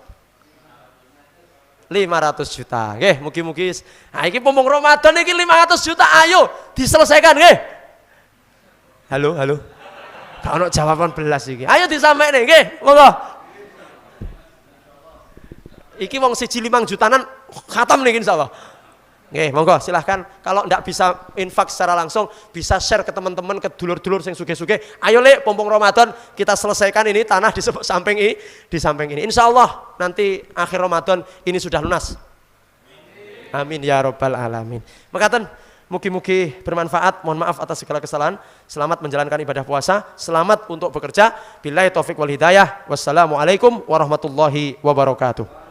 500 juta. Nggih, mugi-mugi. Nah, iki pomong Ramadan iki 500 juta, ayo diselesaikan nggih. Halo. Gak ono jawaban belas iki. Ayo disampaikan nggih, monggo. Iki wong 1,5 jutanan khatam nih insyaallah. Nggih, monggo silahkan. Kalau ndak bisa infak secara langsung, bisa share ke teman-teman, ke dulur-dulur yang suge-suge. Ayo Le, pompong Ramadan kita selesaikan ini tanah di samping ini. Insya Allah nanti akhir Ramadan ini sudah lunas. Amin ya rabbal alamin. Makaten, mugi-mugi bermanfaat. Mohon maaf atas segala kesalahan. Selamat menjalankan ibadah puasa. Selamat untuk bekerja. Billahi taufik wal hidayah. Wassalamualaikum warahmatullahi wabarakatuh.